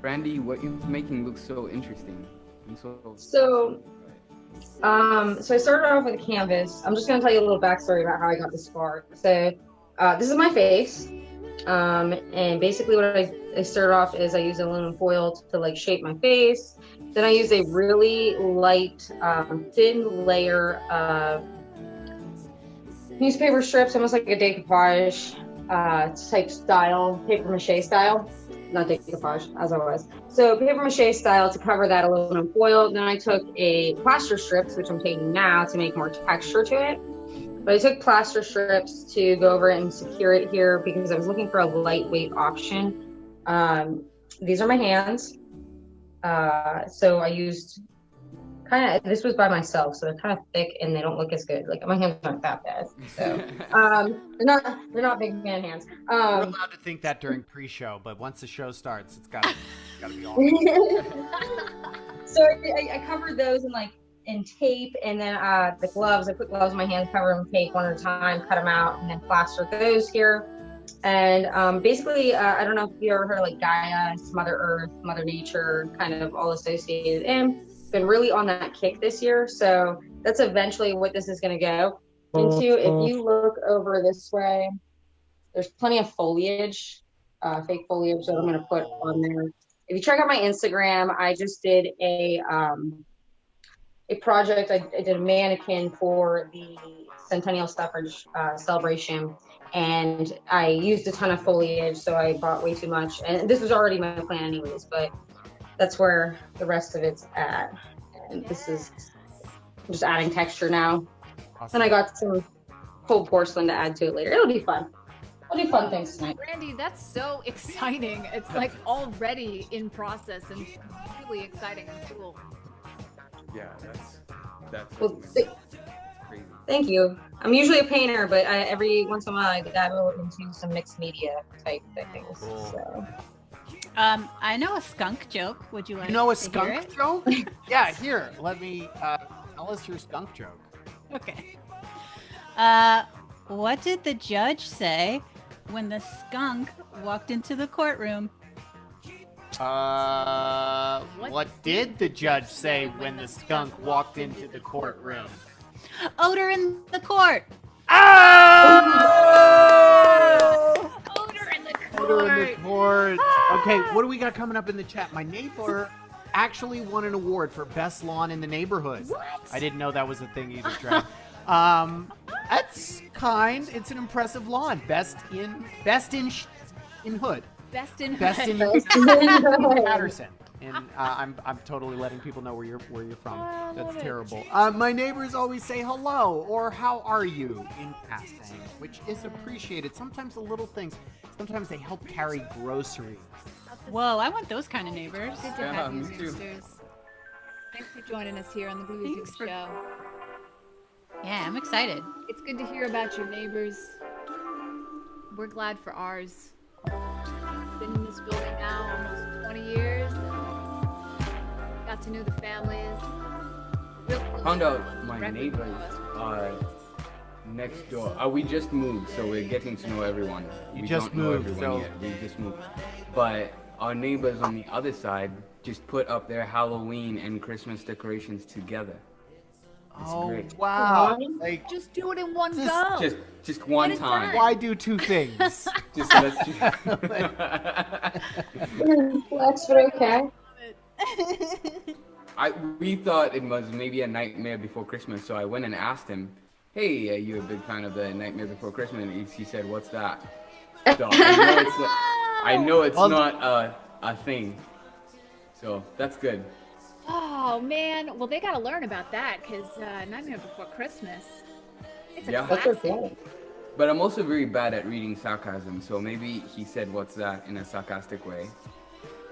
Brandi, what you're making looks so interesting. And so I started off with a canvas. I'm just going to tell you a little backstory about how I got this far. So this is my face. And basically what I started off is I used aluminum foil to like shape my face. Then I used a really light, thin layer of newspaper strips, almost like a decoupage type style, paper mache style. Not decoupage, as always. So paper mache style to cover that aluminum foil. Then I took a plaster strips, which I'm taking now to make more texture to it. But I took plaster strips to go over it and secure it here because I was looking for a lightweight option. These are my hands. So I used this was by myself, so they're kind of thick and they don't look as good. Like my hands aren't that bad. So they're not big man hands. We're allowed to think that during pre-show, but once the show starts, it's gotta be all. So I covered those in tape, and then the gloves, I put gloves in my hands, cover them in tape one at a time, cut them out, and then plaster those here. And basically, I don't know if you ever heard of like Gaia, Mother Earth, Mother Nature, kind of all associated. And been really on that kick this year, so that's eventually what this is going to go into. If you look over this way, there's plenty of foliage, fake foliage that I'm going to put on there. If you check out my Instagram, I just did a project. I did a mannequin for the Centennial Suffrage celebration, and I used a ton of foliage, so I bought way too much. And this was already my plan anyways, but that's where the rest of it's at. And this is just adding texture now. Awesome. And I got some cold porcelain to add to it later. It'll be fun. It'll be fun things tonight. Brandi, that's so exciting. It's like already in process and really exciting and cool. Yeah, that's well, crazy. Thank you. I'm usually a painter, but every once in a while I dabble into some mixed media type things. Cool. So. I know a skunk joke. Would you like to know a skunk joke? Yeah, here. Let me tell us your skunk joke. Okay. What did the judge say when the skunk walked into the courtroom? What did the judge say when the skunk walked into the courtroom? Odor in the court. Oh! Odor in the court. Odor in the court. Okay, what do we got coming up in the chat? My neighbor actually won an award for best lawn in the neighborhood. What? I didn't know that was a thing either, Trent. That's kind. It's an impressive lawn. Best in hood. Best in Patterson. And I'm totally letting people know where you're from. That's terrible. My neighbors always say hello or how are you in passing, which is appreciated. Sometimes the little things. Sometimes they help carry groceries. Whoa, I want those kind of neighbors. Good to have you, Zoomsters. Thanks for joining us here on the GLUEY ZOOMY Show. Yeah, I'm excited. It's good to hear about your neighbors. We're glad for ours. Been in this building now almost 20 years. Got to know the families. I found out my neighbors are next door. We just moved, so we're getting to know everyone. We don't know everyone yet. We just moved. But our neighbors on the other side just put up their Halloween and Christmas decorations together. It's great. Wow. Like, just do it in one go. Just one time. Why do two things? Just let's do Flex, but okay. We thought it was maybe a Nightmare Before Christmas, so I went and asked him, hey, are you a big fan of the Nightmare Before Christmas? And he said, what's that? So I know it's not a thing. So that's good. Oh, man. Well, they got to learn about that because Nightmare Before Christmas, it's a classic. But I'm also very bad at reading sarcasm, so maybe he said, what's that, in a sarcastic way.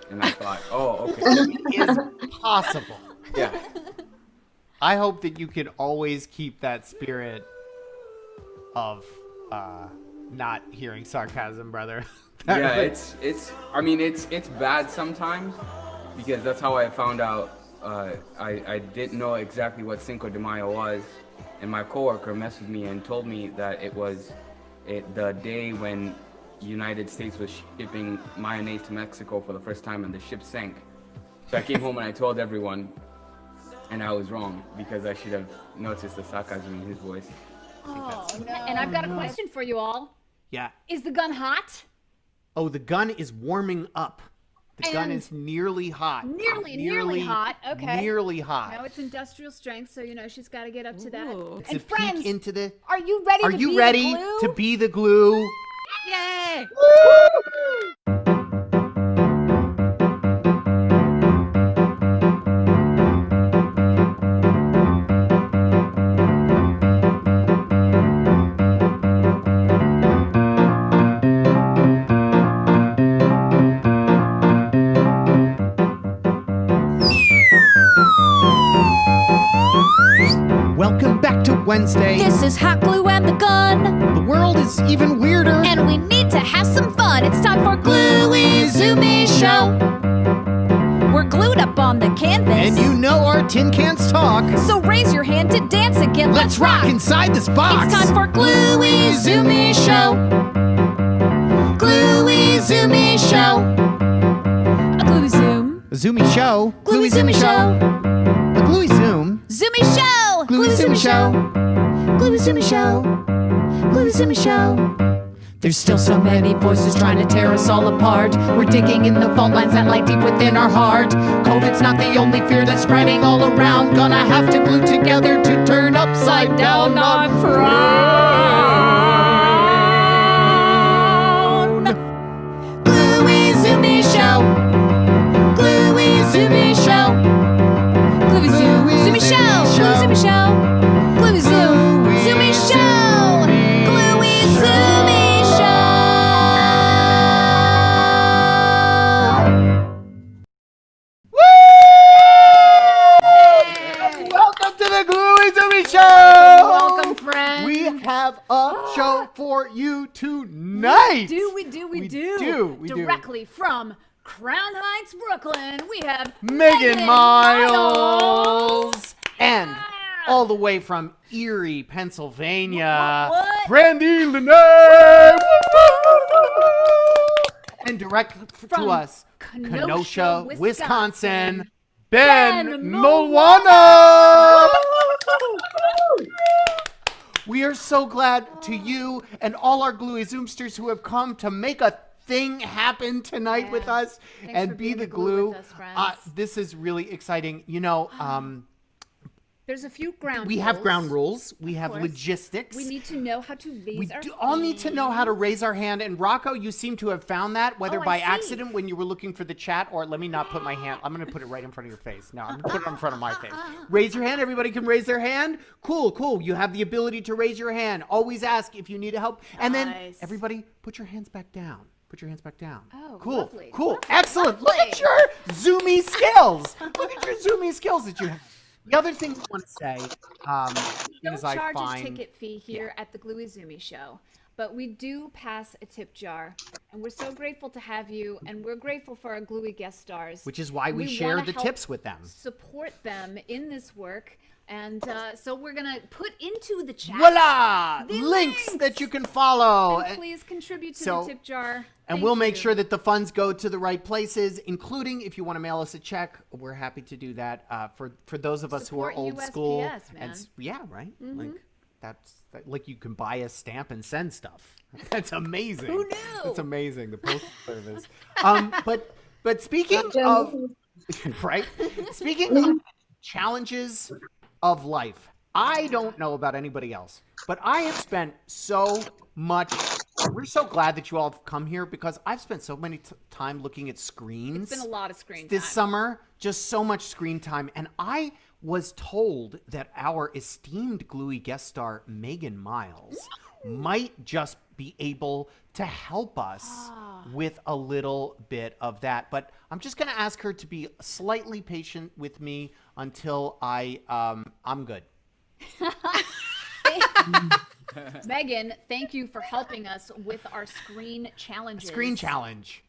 And I thought, oh, okay. It is possible. Yeah. I hope that you can always keep that spirit of not hearing sarcasm, brother. Yeah, it's bad sometimes because that's how I found out. I didn't know exactly what Cinco de Mayo was, and my coworker messaged me and told me that it was the day when United States was shipping mayonnaise to Mexico for the first time, and the ship sank. So I came home and I told everyone, and I was wrong because I should have noticed the sarcasm in his voice. Oh, no. And I've got a question for you all. Yeah. Is the gun hot? Oh, the gun is warming up. The gun is nearly hot. Nearly hot. Okay. Nearly hot. No, it's industrial strength, so you know she's got to get up to that. It's And a peek friends, into the. are you ready? Are you ready to be the glue? Yay! Welcome back to Wednesday. This is Hot Glue and the Gun. The world is even weirder. And we need to have some fun. It's time for GLUEY ZOOMY Show. We're glued up on the canvas. And you know our tin cans talk. So raise your hand to dance again. Let's rock inside this box. It's time for GLUEY ZOOMY Show. GLUEY ZOOMY Show. A gluey zoom. A zoomy show. GLUEY ZOOMY Show. A gluey zoom. Zoomy Show. GLUEY ZOOMY Show. GLUEY ZOOMY Show. GLUEY ZOOMY Show. There's still so many voices trying to tear us all apart. We're digging in the fault lines that lie deep within our heart. COVID's not the only fear that's spreading all around. Gonna have to glue together to turn upside down our frown. GLUEY ZOOMY Show. GLUEY ZOOMY Show. GLUEY ZOOMY Show. GLUEY ZOOMY Show. GLUEY ZOOMY Show. GLUEY ZOOMY Show. Welcome to the GLUEY ZOOMY Show. Welcome, friends. We have a show for you tonight. We do. Directly from Crown Heights, Brooklyn, we have Megan Miles. And all the way from Erie, Pennsylvania, What? Brandi Linné. And direct to us, Kenosha, Wisconsin, Ben Mulwana. We are so glad to you and all our GLUEY Zoomsters who have come to make a thing happen tonight with us. Thanks And for be being the the glue glue. with us, friends. This is really exciting. You know, There's a few ground we rules. have ground rules. We have course. logistics. We need to know how to raise We our all need to know how to hand. raise our hand. And Rocco, you seem to have found that, whether Oh, I by see. accident when you were looking for the chat, or let me not put my hand. I'm going to put it right in front of your face. No, I'm going to put it in front of my face. Raise your hand. Everybody can raise their hand. Cool. You have the ability to raise your hand. Always ask if you need help. And then Nice. everybody put your hands back down. Put your hands back down. Oh, cool. lovely. Cool. Lovely. Excellent. Look at your zoomy skills. Look at your zoomy skills that you have. The other thing we want to say Don't is I charge find a ticket fee here at the GLUEY ZOOMY Show, but we do pass a tip jar, and we're so grateful to have you, and we're grateful for our GLUEY guest stars. which is why we We share wanna the help tips with them. Support them in this work, and so we're gonna put into the chat. Voila! The Links links! that you can follow. And please contribute to so- the tip jar. And Thank we'll make you. sure that the funds go to the right places, including if you want to mail us a check, we're happy to do that. For those of us Support who are old USPS, school, man. and yeah, right. Like like you can buy a stamp and send stuff. That's amazing. Who knew? That's amazing. The postal service. But speaking of right, speaking of challenges of life, I don't know about anybody else, but I have spent so much. We're so glad that you all have come here because I've spent so many time looking at screens. It's been a lot of screen this time. summer, just so much screen time, and I was told that our esteemed GLUEY guest star Megan Miles might just be able to help us with a little bit of that. But I'm just going to ask her to be slightly patient with me until I'm good. Megan, thank you for helping us with our screen challenges. Screen challenge.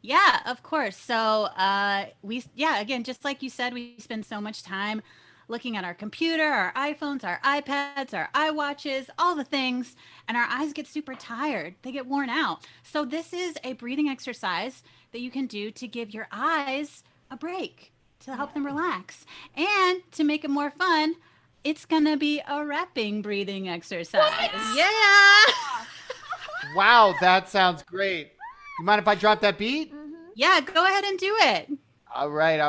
Yeah, of course. So again, just like you said, we spend so much time looking at our computer, our iPhones, our iPads, our iWatches, all the things, and our eyes get super tired. They get worn out. So this is a breathing exercise that you can do to give your eyes a break, to help them relax. And to make it more fun, it's going to be a wrapping breathing exercise. What? Yeah. Wow, that sounds great. You mind if I drop that beat? Yeah, go ahead and do it. All right.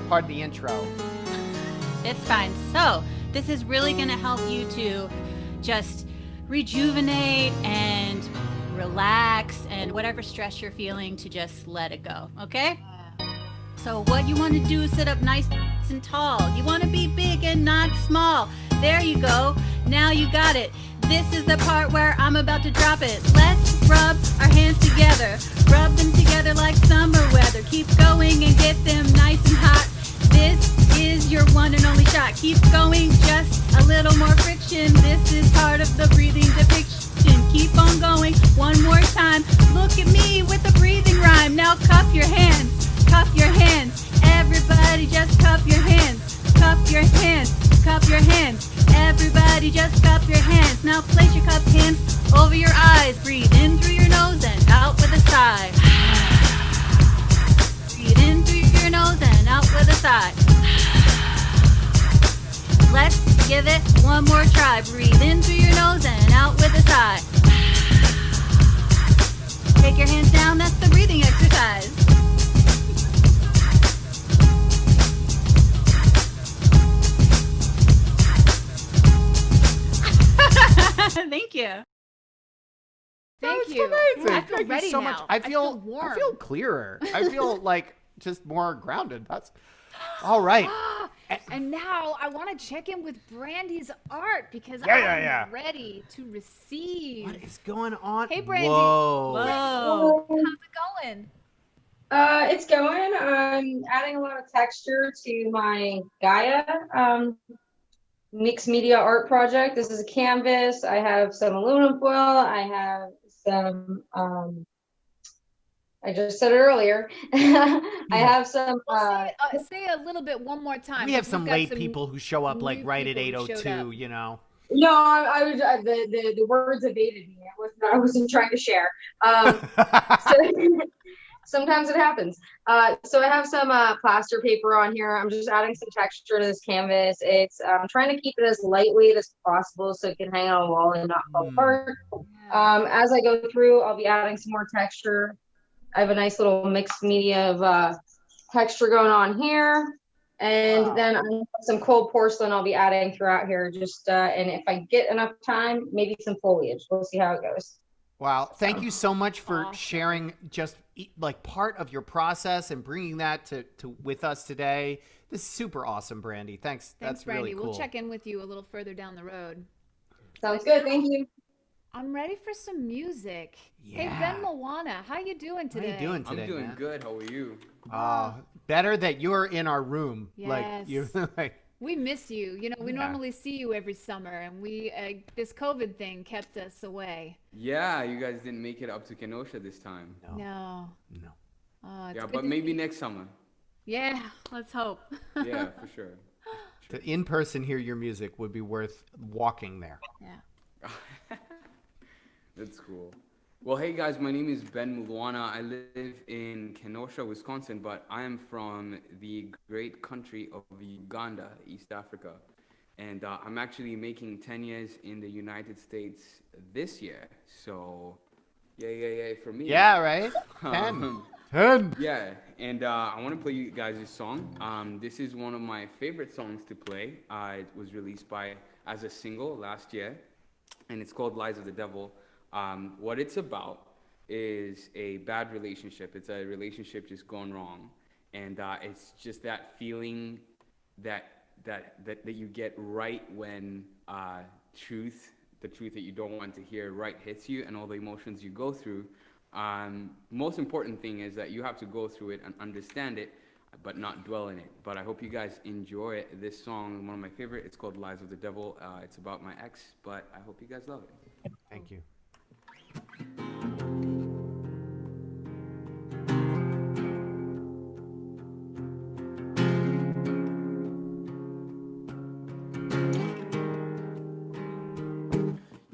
Pardon the intro. It's fine. So this is really going to help you to just rejuvenate and relax and whatever stress you're feeling to just let it go. Okay? So what you want to do is sit up nice and tall. You want to be big and not small. There you go. Now you got it. This is the part where I'm about to drop it. Let's rub our hands together. Rub them together like summer weather. Keep going and get them nice and hot. This is your one and only shot. Keep going, just a little more friction. This is part of the breathing depiction. Keep on going one more time. Look at me with the breathing rhyme. Now cup your hands. Cup your hands. Everybody just cup your hands. Cup your hands. Cup your hands. Everybody just cup your hands. Now place your cupped hands over your eyes. Breathe in through your nose and out with a sigh. Breathe in through your nose and out with a sigh. Let's give it one more try. Breathe in through your nose and out with a sigh. Take your hands down. That's the breathing exercise. Thank you. Thank you. Amazing. I feel Thank ready you so now. much. I feel warm. I feel clearer. I feel like just more grounded. That's all right. And now I want to check in with Brandi's art because I'm ready to receive. What is going on? Hey, Brandi. Whoa. How's it going? It's going. I'm adding a lot of texture to my GAIA mixed media art project. This is a canvas. I have some aluminum foil. I have some, I just said it earlier. I have some. Say a little bit one more time. We have some late people who show up like right at 8:02, you know. No, I was the words evaded me. I wasn't trying to share. So, sometimes it happens. So I have some plaster paper on here. I'm just adding some texture to this canvas. I'm trying to keep it as lightweight as possible so it can hang on a wall and not fall apart. As I go through, I'll be adding some more texture. I have a nice little mixed media of texture going on here. And then I have some cold porcelain I'll be adding throughout here. Just and if I get enough time, maybe some foliage. We'll see how it goes. Wow. Thank you so much for sharing just like part of your process and bringing that to with us today. This is super awesome, Brandi. Thanks. That's Brandi. really cool. We'll check in with you a little further down the road. Sounds good. Thank you. I'm ready for some music. Yeah. Hey, Ben Mulwana, how you doing today? How you doing today, I'm doing man? good. How are you? Better that you're in our room. Yes. Like you like we miss you. You know, we normally see you every summer, and we this COVID thing kept us away. Yeah, you guys didn't make it up to Kenosha this time. No. Yeah, but maybe next summer. Yeah, let's hope. Yeah, for sure. to in person hear your music would be worth walking there. Yeah. That's cool. Well, hey guys, my name is Ben Mulwana. I live in Kenosha, Wisconsin, but I am from the great country of Uganda, East Africa. And I'm actually making 10 years in the United States this year. So, yay for me. Yeah, right? 10. 10. Yeah, and I want to play you guys this song. This is one of my favorite songs to play. It was released as a single last year, and it's called Lies of the Devil. What it's about is a bad relationship. It's a relationship just gone wrong, and it's just that feeling that you get right when the truth that you don't want to hear right hits you, and all the emotions you go through. Most important thing is that you have to go through it and understand it, but not dwell in it. But I hope you guys enjoy this song. One of my favorite. It's called Lies of the Devil. It's about my ex, but I hope you guys love it. Thank you.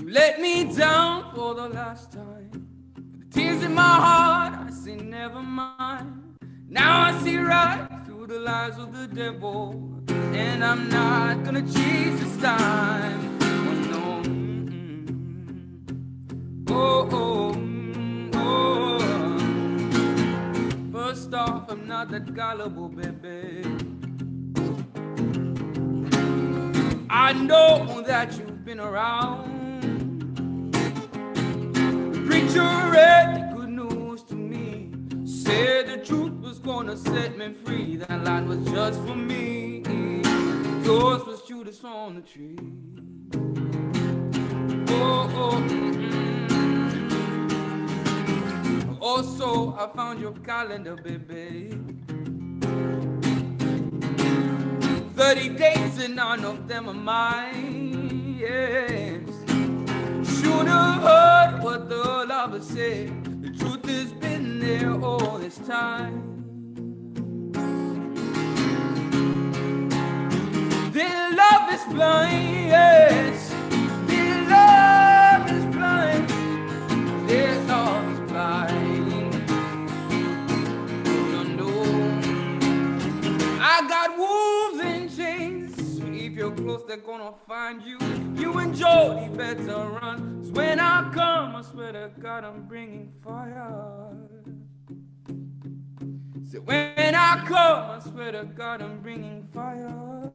let me down for the last time. The tears in my heart, I say never mind. Now I see right through the lies of the devil, and I'm not gonna cheat this time. Oh no. Oh, oh, oh. First off, I'm not that gullible, baby. I know that you've been around. The preacher read the good news to me, said the truth was gonna set me free. That line was just for me. Yours was Judas on the tree. Oh, oh, Also, I found your calendar, baby. 30 days and none of them are mine, yes. Should have heard what the lover said. The truth has been there all this time. Their love is blind, yes. Their love is blind. Their love is blind. No, no. I got wolves in chains. So if you're close, they're gonna find you. You and Jody better run. 'Cause when I come, I swear to God, I'm bringing fire. So when I come, I swear to God, I'm bringing fire.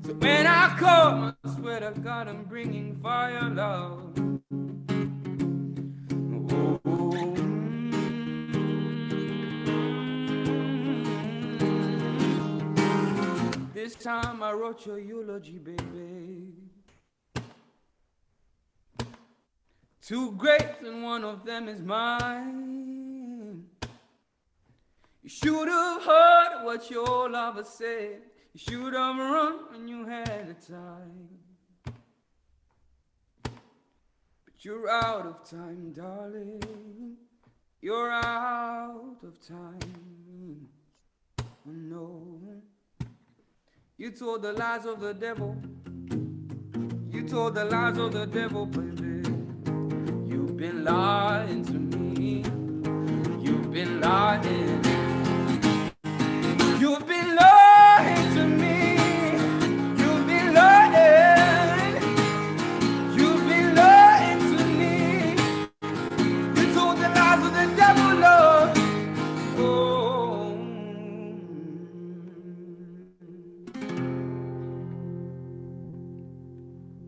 So when I come, I swear to God, I'm bringing fire, love. Oh, This time I wrote your eulogy, baby. 2 grapes and one of them is mine. You should have heard what your lover said. You should have run when you had the time. But you're out of time, darling. You're out of time. Oh, no. You told the lies of the devil. You told the lies of the devil, baby. You've been lying to me. You've been lying. You've been lying to me. You've been lying. You've been lying to me. You told the lies of the devil, love. Oh.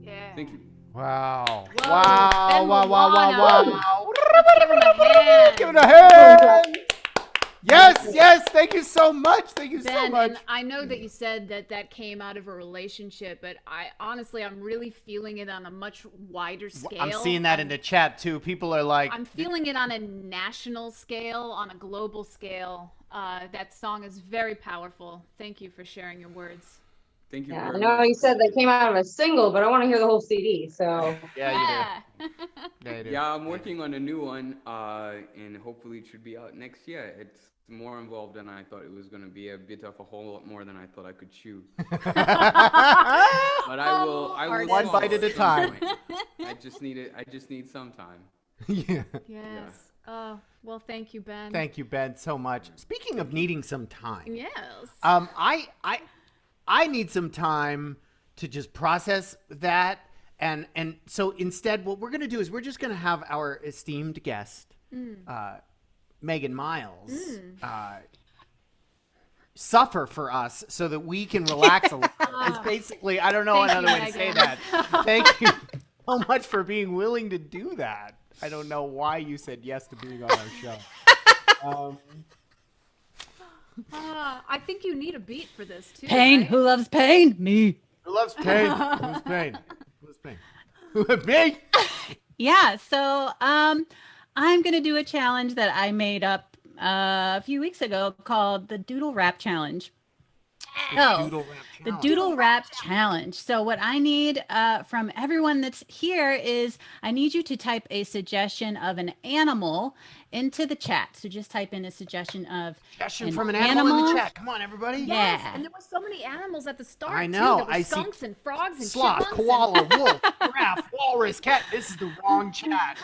Yeah. Thank you. Wow. Whoa, Wow. Ben Wow. Wow. Wow. Mulwana. Wow. Let's give him a hand. Give it a hand. Yes. Yes. Thank you so much. Thank you so Ben, much. and I know that you said that that came out of a relationship, but I'm really feeling it on a much wider scale. I'm seeing that in the chat too. People are like, I'm feeling it on a national scale, on a global scale. That song is very powerful. Thank you for sharing your words. Thank you Yeah, I very know much. you said they came out of a single, but I want to hear the whole CD. So yeah, you do. Yeah, you do. Yeah, I'm working on a new one, and hopefully it should be out next year. It's more involved than I thought it was going to be. A bit of a whole lot more than I thought I could chew. But I will One solve bite at a at some time. point. I just need some time. Yeah. Yes. Well, thank you, Ben. Thank you, Ben, so much. Speaking of needing some time, Yes. I need some time to just process that, and so instead, what we're gonna do is we're just gonna have our esteemed guest, Megan Miles, suffer for us so that we can relax a little. It's basically, I don't know Thank another you, way to say Megan. that. Thank you so much for being willing to do that. I don't know why you said yes to being on our show. I think you need a beat for this too. Pain. right? Who loves pain? Me. Who loves pain? Who's pain? Who's pain? Me? Yeah. So I'm gonna do a challenge that I made up a few weeks ago called the Doodle Rap Challenge. Oh, the Doodle Rap Challenge. So what I need from everyone that's here is I need you to type a suggestion of an animal into the chat. So just type in a suggestion of from an animal in the chat. Come on, everybody. Yes, Yeah. and there were so many animals at the start. I know. Too. There were skunks and frogs and sloth, chipmunks koala, wolf, giraffe, walrus, cat. This is the wrong chat.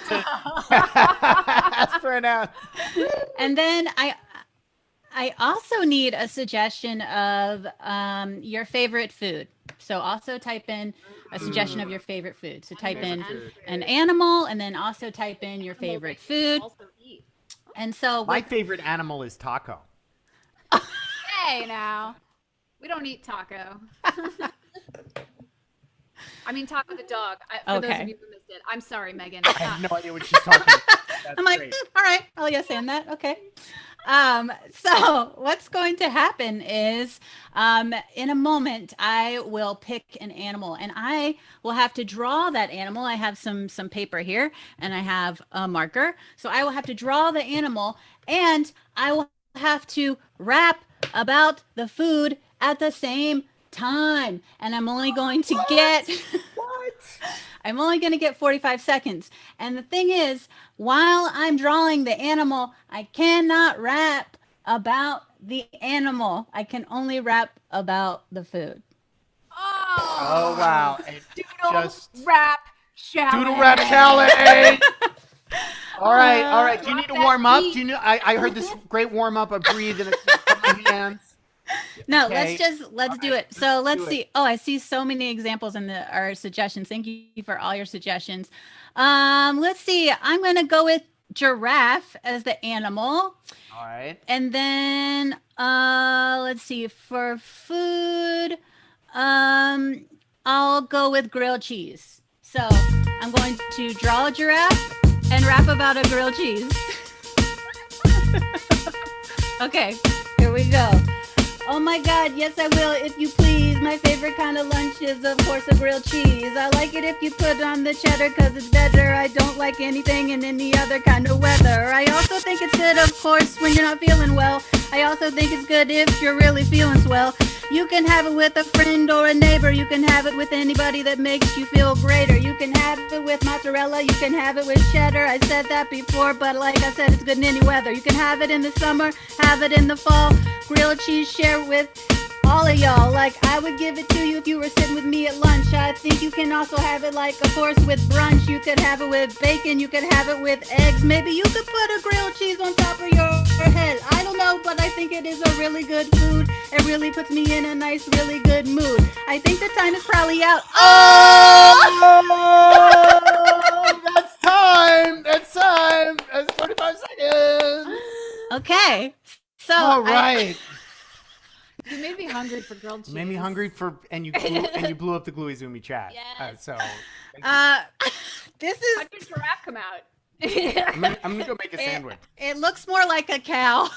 Ask for an animal. And then I also need a suggestion of your favorite food. So also type in a suggestion of your favorite food. So type in an animal and then also type in your favorite food. And so my favorite animal is taco. Hey now, we don't eat taco. I mean taco the dog. For those of you who missed it, I'm sorry, Megan. I have no idea what she's talking about. I'm like, all right, I'll yes and that. Okay. So what's going to happen is in a moment I will pick an animal and I will have to draw that animal. I have some paper here and I have a marker. So I will have to draw the animal and I will have to rap about the food at the same time. And I'm only going to get I'm only going to get 45 seconds. And the thing is, while I'm drawing the animal, I cannot rap about the animal. I can only rap about the food. Oh wow. Doodle Rap Challenge. Doodle Rap Challenge. All right. Do you need to warm up? Do you know? I heard this great warm up. I breathe and put my hands. No, Okay. let's do it. So let's see. Oh, I see so many examples in our suggestions. Thank you for all your suggestions. Let's see. I'm going to go with giraffe as the animal. All right. And then let's see. For food, I'll go with grilled cheese. So I'm going to draw a giraffe and rap about a grilled cheese. Okay, here we go. Oh my God, yes I will, if you please. My favorite kind of lunch is, of course, a grilled cheese. I like it if you put on the cheddar because it's better. I don't like anything in any other kind of weather. I also think it's good, of course, when you're not feeling well. I also think it's good if you're really feeling swell. You can have it with a friend or a neighbor. You can have it with anybody that makes you feel greater. You can have it with mozzarella. You can have it with cheddar. I said that before, but like I said, it's good in any weather. You can have it in the summer, have it in the fall. Grilled cheese, share with all of y'all. Like I would give it to you if you were sitting with me at lunch. I think you can also have it, like, of course, with brunch. You could have it with bacon. You could have it with eggs. Maybe you could put a grilled cheese on top of your head. I don't know, but I think it is a really good food. It really puts me in a nice, really good mood. I think the time is probably out. Oh, that's time. That's 45 seconds. Okay. So All right. You made me hungry for grilled cheese. Made me hungry and you blew up the GLUEY ZOOMY chat. Yes. So this is. How did giraffe come out? I'm gonna go make a sandwich. It looks more like a cow.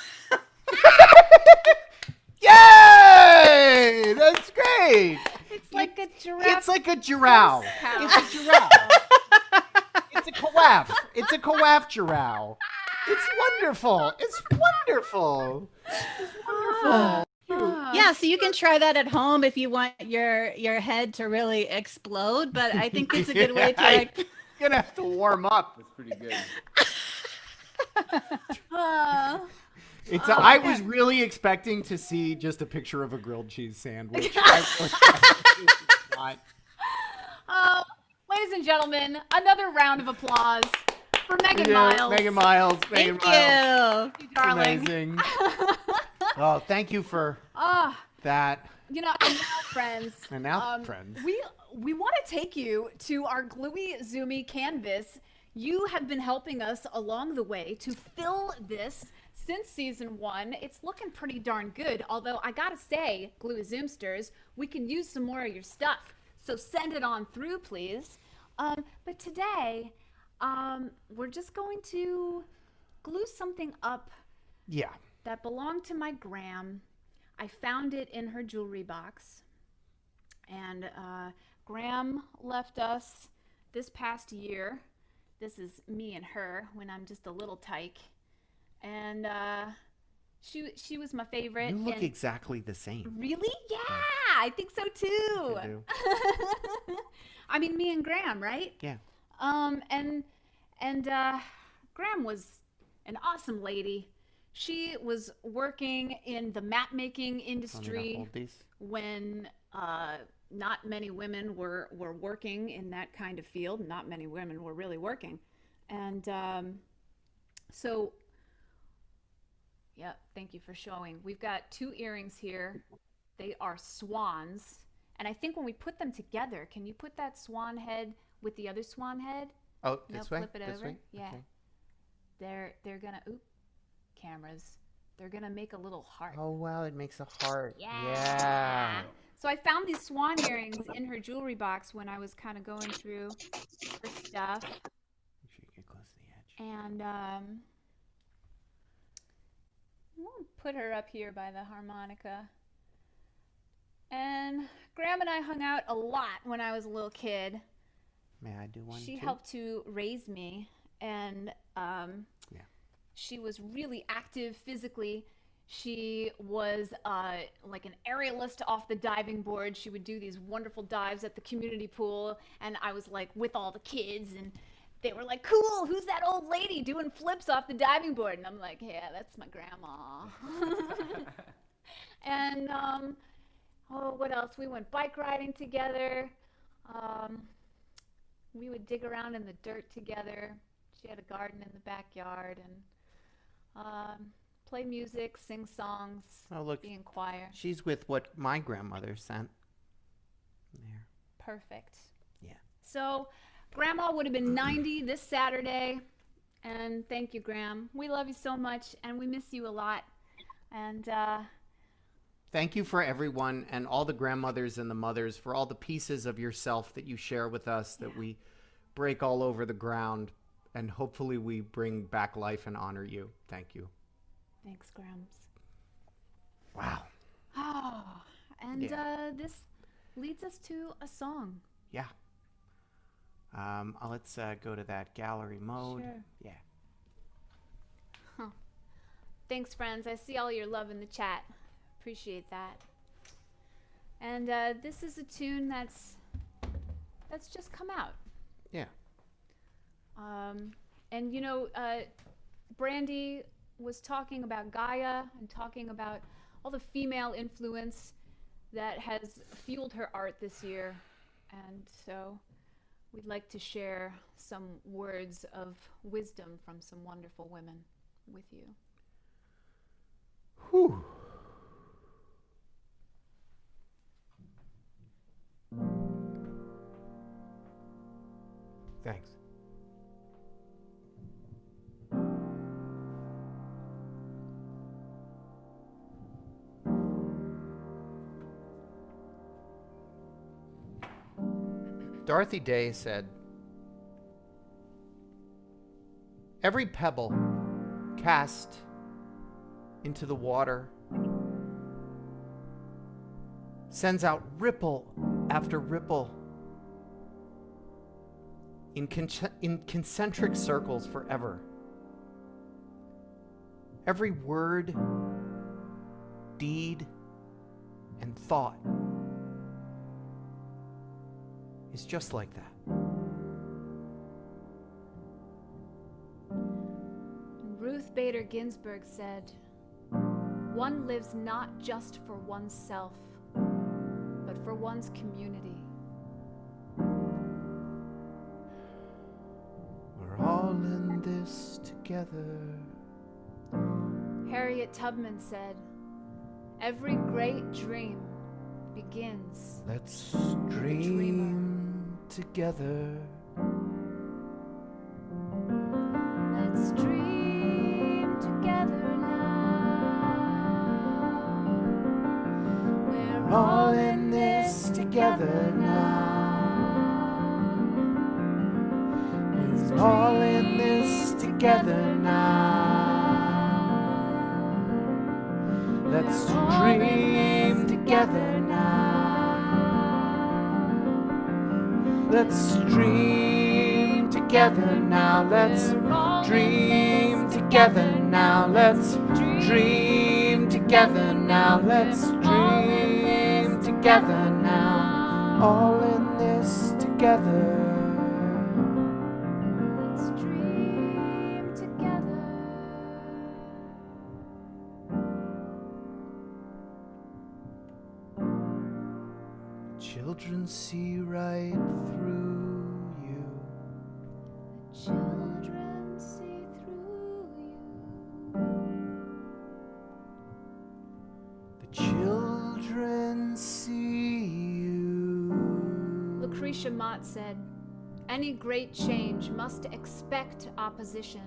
Yay! That's great. It's like a giraffe. It's like a giraffe. Cow. It's a giraffe. It's a coaf. It's a coaf giraffe. It's wonderful. It's wonderful. It's wonderful. Yeah, so you can try that at home if you want your head to really explode. But I think it's a good way to like. You're gonna have to warm up. That's pretty good. I was really expecting to see just a picture of a grilled cheese sandwich. Ladies and gentlemen, another round of applause for Megan Miles. Megan Miles. Thank you. Thank you, darling. Amazing. Oh, thank you for that. You know, and now, friends. And now, friends. We want to take you to our GLUEY ZOOMY canvas. You have been helping us along the way to fill this since season 1. It's looking pretty darn good. Although I gotta say, GLUEY ZOOMSTERS, we can use some more of your stuff. So send it on through, please. But today, we're just going to glue something up. Yeah. That belonged to my gram. I found it in her jewelry box. And Graham left us this past year. This is me and her when I'm just a little tyke. And She was my favorite. You look exactly the same. Really? Yeah, I think so too. You do. I mean, me and Graham, right? Yeah. And Graham was an awesome lady. She was working in the map making industry when not many women were working in that kind of field. Not many women were really working. And so, yeah, thank you for showing. We've got 2 earrings here. They are swans. And I think when we put them together, can you put that swan head with the other swan head? Oh, this way? Flip it over. Way? Yeah. Okay. They're gonna, cameras. They're gonna make a little heart. Oh, wow, it makes a heart. Yeah. So I found these swan earrings in her jewelry box when I was kind of going through her stuff. Make sure you get close to the edge. And we'll put her up here by the harmonica. And Graham and I hung out a lot when I was a little kid. May I do one? She too? helped to raise me, and she was really active physically. She was like an aerialist off the diving board. She would do these wonderful dives at the community pool, and I was like with all the kids, and they were like, cool, who's that old lady doing flips off the diving board? And I'm like, yeah, that's my grandma. And what else? We went bike riding together. We would dig around in the dirt together. She had a garden in the backyard, and play music, sing songs, be in choir. She's with what my grandmother sent. There. Perfect. Yeah. So Grandma would have been 90 this Saturday, and thank you, Graham. We love you so much, and we miss you a lot. And thank you for everyone and all the grandmothers and the mothers for all the pieces of yourself that you share with us that we break all over the ground, and hopefully we bring back life and honor you. Thank you. Thanks, Grams. Wow. Oh, and this leads us to a song. Yeah. Let's go to that gallery mode. Sure. Yeah. Huh. Thanks, friends. I see all your love in the chat. Appreciate that. And this is a tune that's just come out. Yeah. And you know, Brandi was talking about Gaia and talking about all the female influence that has fueled her art this year. And so we'd like to share some words of wisdom from some wonderful women with you. Whew. Thanks. Dorothy Day said, "Every pebble cast into the water sends out ripple after ripple in concentric circles forever. Every word, deed, and thought is just like that." And Ruth Bader Ginsburg said, "One lives not just for oneself, but for one's community." We're all in this together. Harriet Tubman said, "Every great dream begins Let's with a dreamer." dream together. Let's dream together now. We're All in this together now. We're all in this together now. Let's dream together now. Let's dream together now. Let's dream together now. Let's dream together now. Let's dream together now. All in this together. Let's dream together. Children see right through you. Children see through you. The children see you. Lucretia Mott said, "Any great change must expect opposition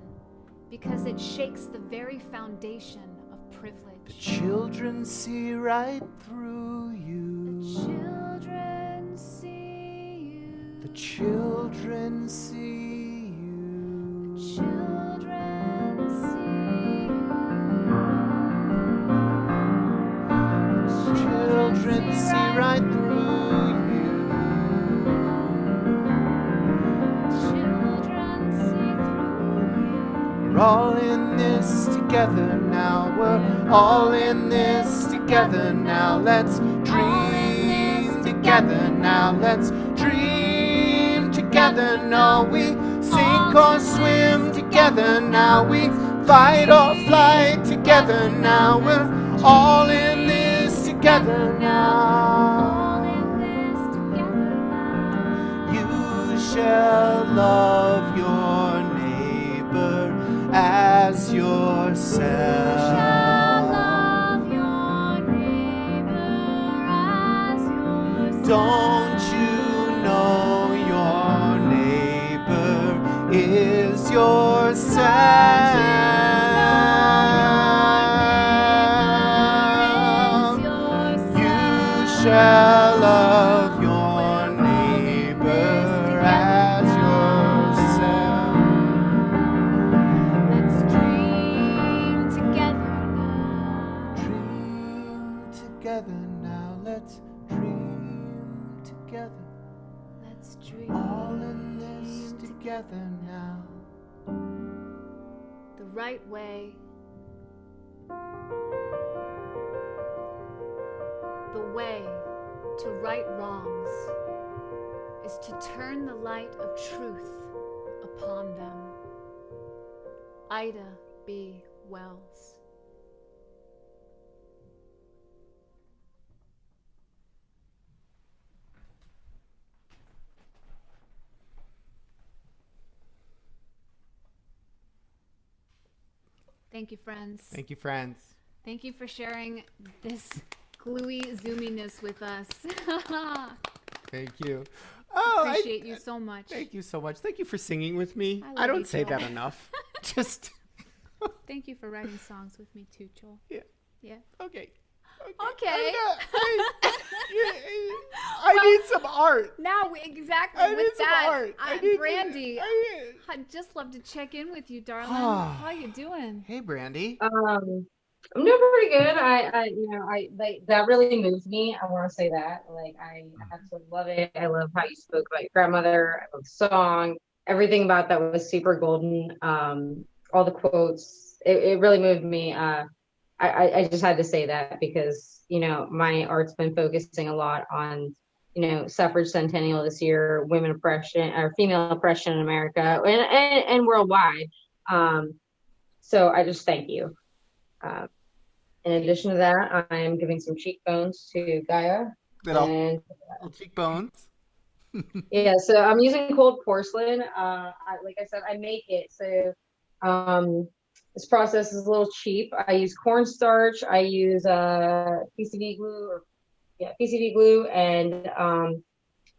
because it shakes the very foundation of The privilege." children see right through you. Children see you. The children see you. Children see you. Children see right through you. Children see through you. We're all in this together now. We're all in this together now. Let's dream together now. Let's dream together now. We sink or swim together now. We fight or fly together now. We're all in this together now. All in this together now. You shall love your neighbor as yourself. Love your neighbor as yourself. Don't you know your neighbor is yourself? You shall love your neighbor as yourself. Let's dream together now. Dream together now. Let's dream together. Let's dream. All in this together now. The right way. The way to right wrongs is to turn the light of truth upon them. Ida B. Wells. Thank you, friends. Thank you, friends. Thank you for sharing this gluey zoominess with us. Thank you. Oh, Appreciate you so much. Thank you so much. Thank you for singing with me. I I love don't you, say Joel. that enough. Just Thank you for writing songs with me too, Joel. yeah. Yeah. Okay. Okay. I need some art. Now, exactly I need with some that, art. I need to- Brandi, I- I'd just love to check in with you, darling. How you doing? Hey, Brandi. I'm doing pretty good. I like that really moved me. I want to say that. Like, I absolutely love it. I love how you spoke about your grandmother. I love the song. Everything about that was super golden. All the quotes. It really moved me. I just had to say that because, my art's been focusing a lot on, suffrage centennial this year, women oppression or female oppression in America and worldwide. So I just thank you. In addition to that, I am giving some cheekbones to Gaia. Little cheekbones. Yeah, so I'm using cold porcelain. Like I said, I make it. So this process is a little cheap. I use cornstarch. I use PCV glue, and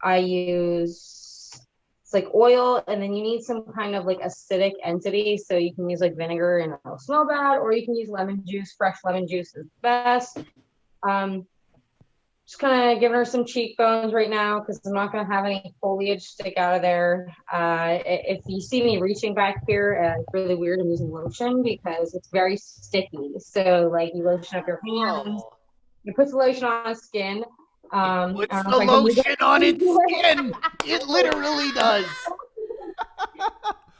I use it's like oil, and then you need some kind of like acidic entity. So you can use like vinegar and it'll smell bad, or you can use lemon juice. Fresh lemon juice is best. Just kind of giving her some cheekbones right now because I'm not going to have any foliage stick out of there. If you see me reaching back here, it's really weird. I'm using lotion because it's very sticky. So, like, you lotion up your hands, you put the lotion on the skin. It puts the lotion on its skin. It literally does.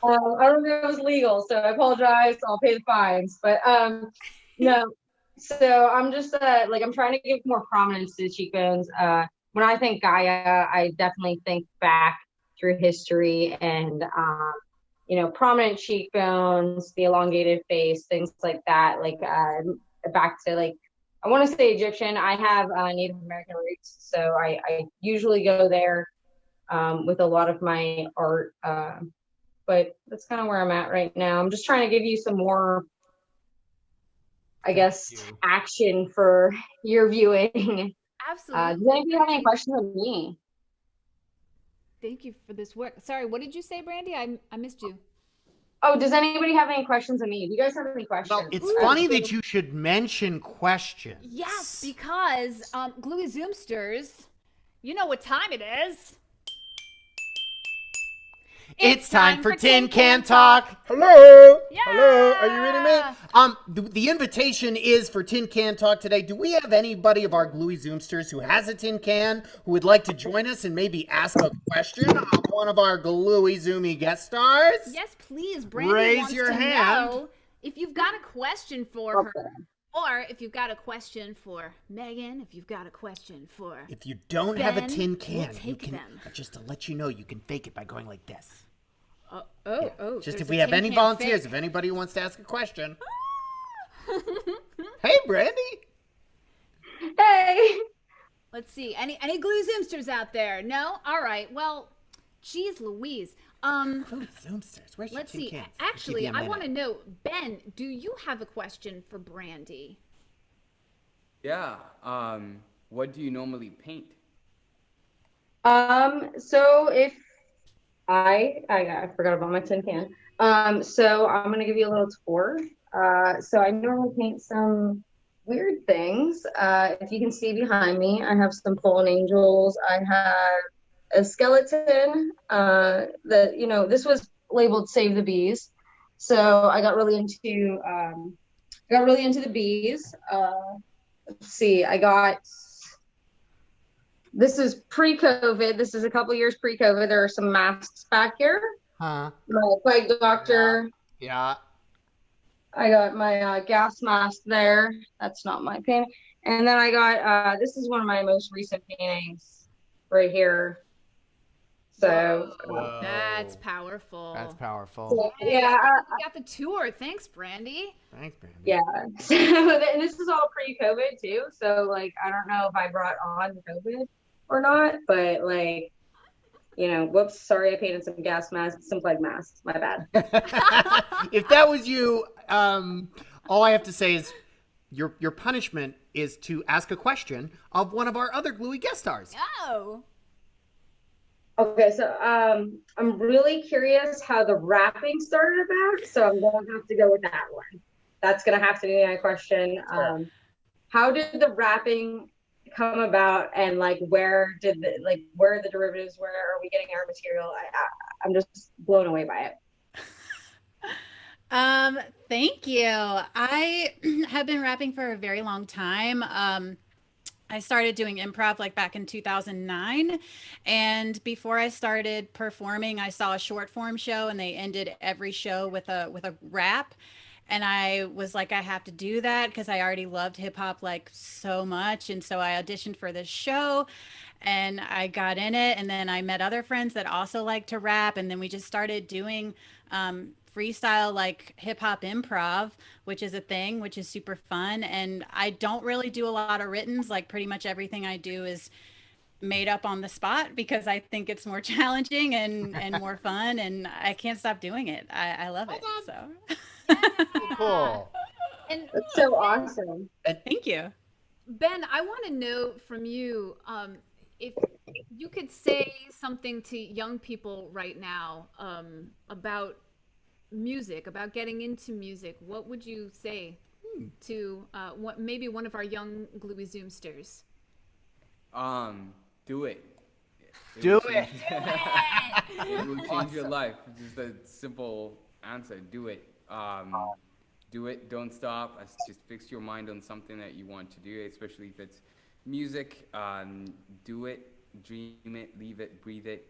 I don't know if it was legal, so I apologize. I'll pay the fines. But no. So I'm just like I'm trying to give more prominence to the cheekbones. When I think Gaia, I definitely think back through history and prominent cheekbones, the elongated face, things like that. Like back to like I want to say Egyptian. I have Native American roots, so I usually go there with a lot of my art. But that's kind of where I'm at right now. I'm just trying to give you some more, I guess, action for your viewing. Absolutely. Does anybody have any questions on me? Thank you for this work. Sorry, what did you say, Brandi? I missed you. Oh, does anybody have any questions on me? Do you guys have any questions? Well, it's funny that you should mention questions. Yes, because Gluey Zoomsters, you know what time it is. It's time for Tin Can Talk. Hello. Yeah. Hello. Are you reading me? The invitation is for Tin Can Talk today. Do we have anybody of our Gluey Zoomsters who has a tin can who would like to join us and maybe ask a question of one of our Gluey Zoomy guest stars? Yes, please. Brandi Raise wants your to hand. know if you've got a question for her, or if you've got a question for Megan, if you've got a question for If you don't have a Ben, tin can, we'll you take can them. just to let you know, you can fake it by going like this. Just Just there's if a we have tin any can volunteers, fake. if anybody wants to ask a question. Hey, Brandi. Hey. Let's see. Any Gluey Zoomsters out there? No? All right. Well, geez Louise. Gluey Zoomsters, where's your Let's tin see. cans? Actually, Give you a I want to minute. know, Ben, do you have a question for Brandi? Yeah. What do you normally paint? So if I forgot about my tin can. So I'm gonna give you a little tour. So I normally paint some weird things. If you can see behind me, I have some fallen angels. I have a skeleton. This was labeled "Save the Bees," so I got really into the bees. Let's see, this is pre-COVID. This is a couple years pre-COVID. There are some masks back here. Huh? My plague doctor. Yeah. I got my gas mask there. That's not my painting. And then I got, this is one of my most recent paintings right here. So, That's powerful. That's powerful. yeah. You got the tour. Thanks, Brandi. Thanks, Brandi. Yeah. So, and this is all pre-COVID too. So, like, I don't know if I brought on COVID or not, but like, whoops, sorry, I painted some gas masks, some plague masks. My bad. If that was you, all I have to say is your punishment is to ask a question of one of our other Gluey guest stars. Oh. Okay, so I'm really curious how the rapping started about, so I'm going to have to go with that one. That's going to have to be my question. How did the rapping come about, and like where are the derivatives? Where are we getting our material? I'm just blown away by it. Thank you. I have been rapping for a very long time. I started doing improv like back in 2009, and before I started performing, I saw a short form show, and they ended every show with a rap. And I was like, I have to do that because I already loved hip hop like so much. And so I auditioned for this show and I got in it. And then I met other friends that also like to rap. And then we just started doing freestyle like hip hop improv, which is a thing, which is super fun. And I don't really do a lot of writtens. Like pretty much everything I do is made up on the spot because I think it's more challenging and more fun. And I can't stop doing it. I love it. So. Cool. And That's so awesome. Thank you. Ben, I want to know from you if you could say something to young people right now about music, about getting into music. What would you say to maybe one of our young Gluey Zoomsters? Do it. Do will it. change- It will change your life. Just a simple answer. Do it. Do it. Don't stop. Just fix your mind on something that you want to do, especially if it's music. Do it. Dream it. Leave it. Breathe it.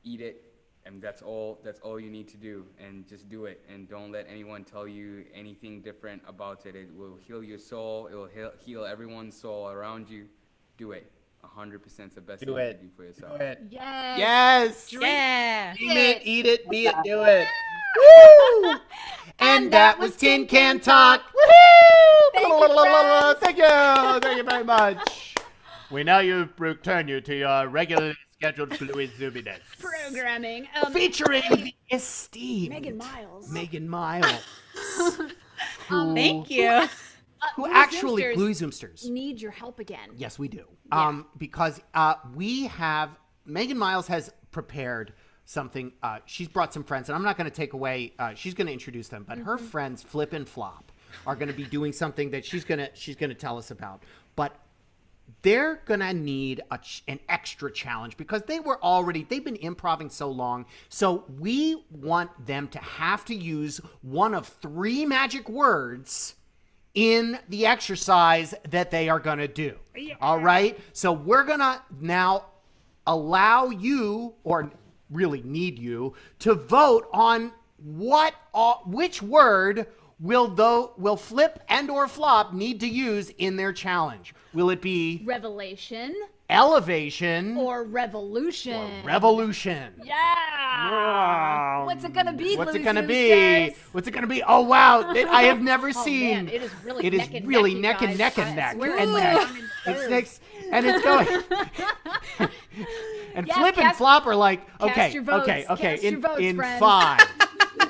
Eat it. And that's all you need to do, and just do it, and don't let anyone tell you anything different about it. It will heal your soul. It will heal everyone's soul around you. Do it. 100% is the best thing to do for yourself. Do it. Yes. Yes. Yeah. Name it, eat it, be it, do it. Woo! And that was Tin Can Talk. Woohoo! Thank you. Thank you very much. We now return you to your regularly scheduled GLUEY ZOOMY Days. Programming. Featuring the esteemed Megan Miles. Thank you. Who Glue actually Zoomsters Glue Zoomsters. need your help again. Yes, we do. Yeah. Because we have Megan Miles has prepared something. She's brought some friends, and I'm not going to take away. She's going to introduce them, but her friends Flip and Flop are going to be doing something that she's going to tell us about. But they're going to need an extra challenge because they've been improvising so long. So we want them to have to use one of 3 magic words in the exercise that they are going to do. Yeah. All right? So we're going to now allow you, or really need you, to vote on which word will Flip and or Flop need to use in their challenge. Will it be Revelation, elevation, or revolution? Or revolution? Yeah. What's it gonna be? What's it gonna be? What's it gonna be? Oh wow! I have never seen. Man, it is really it is neck and really neck, neck and neck and neck We're and neck. It's next, and it's going. And Yes, Flip and Flop are like, okay, your votes. okay. Cast your votes, In friends. 5,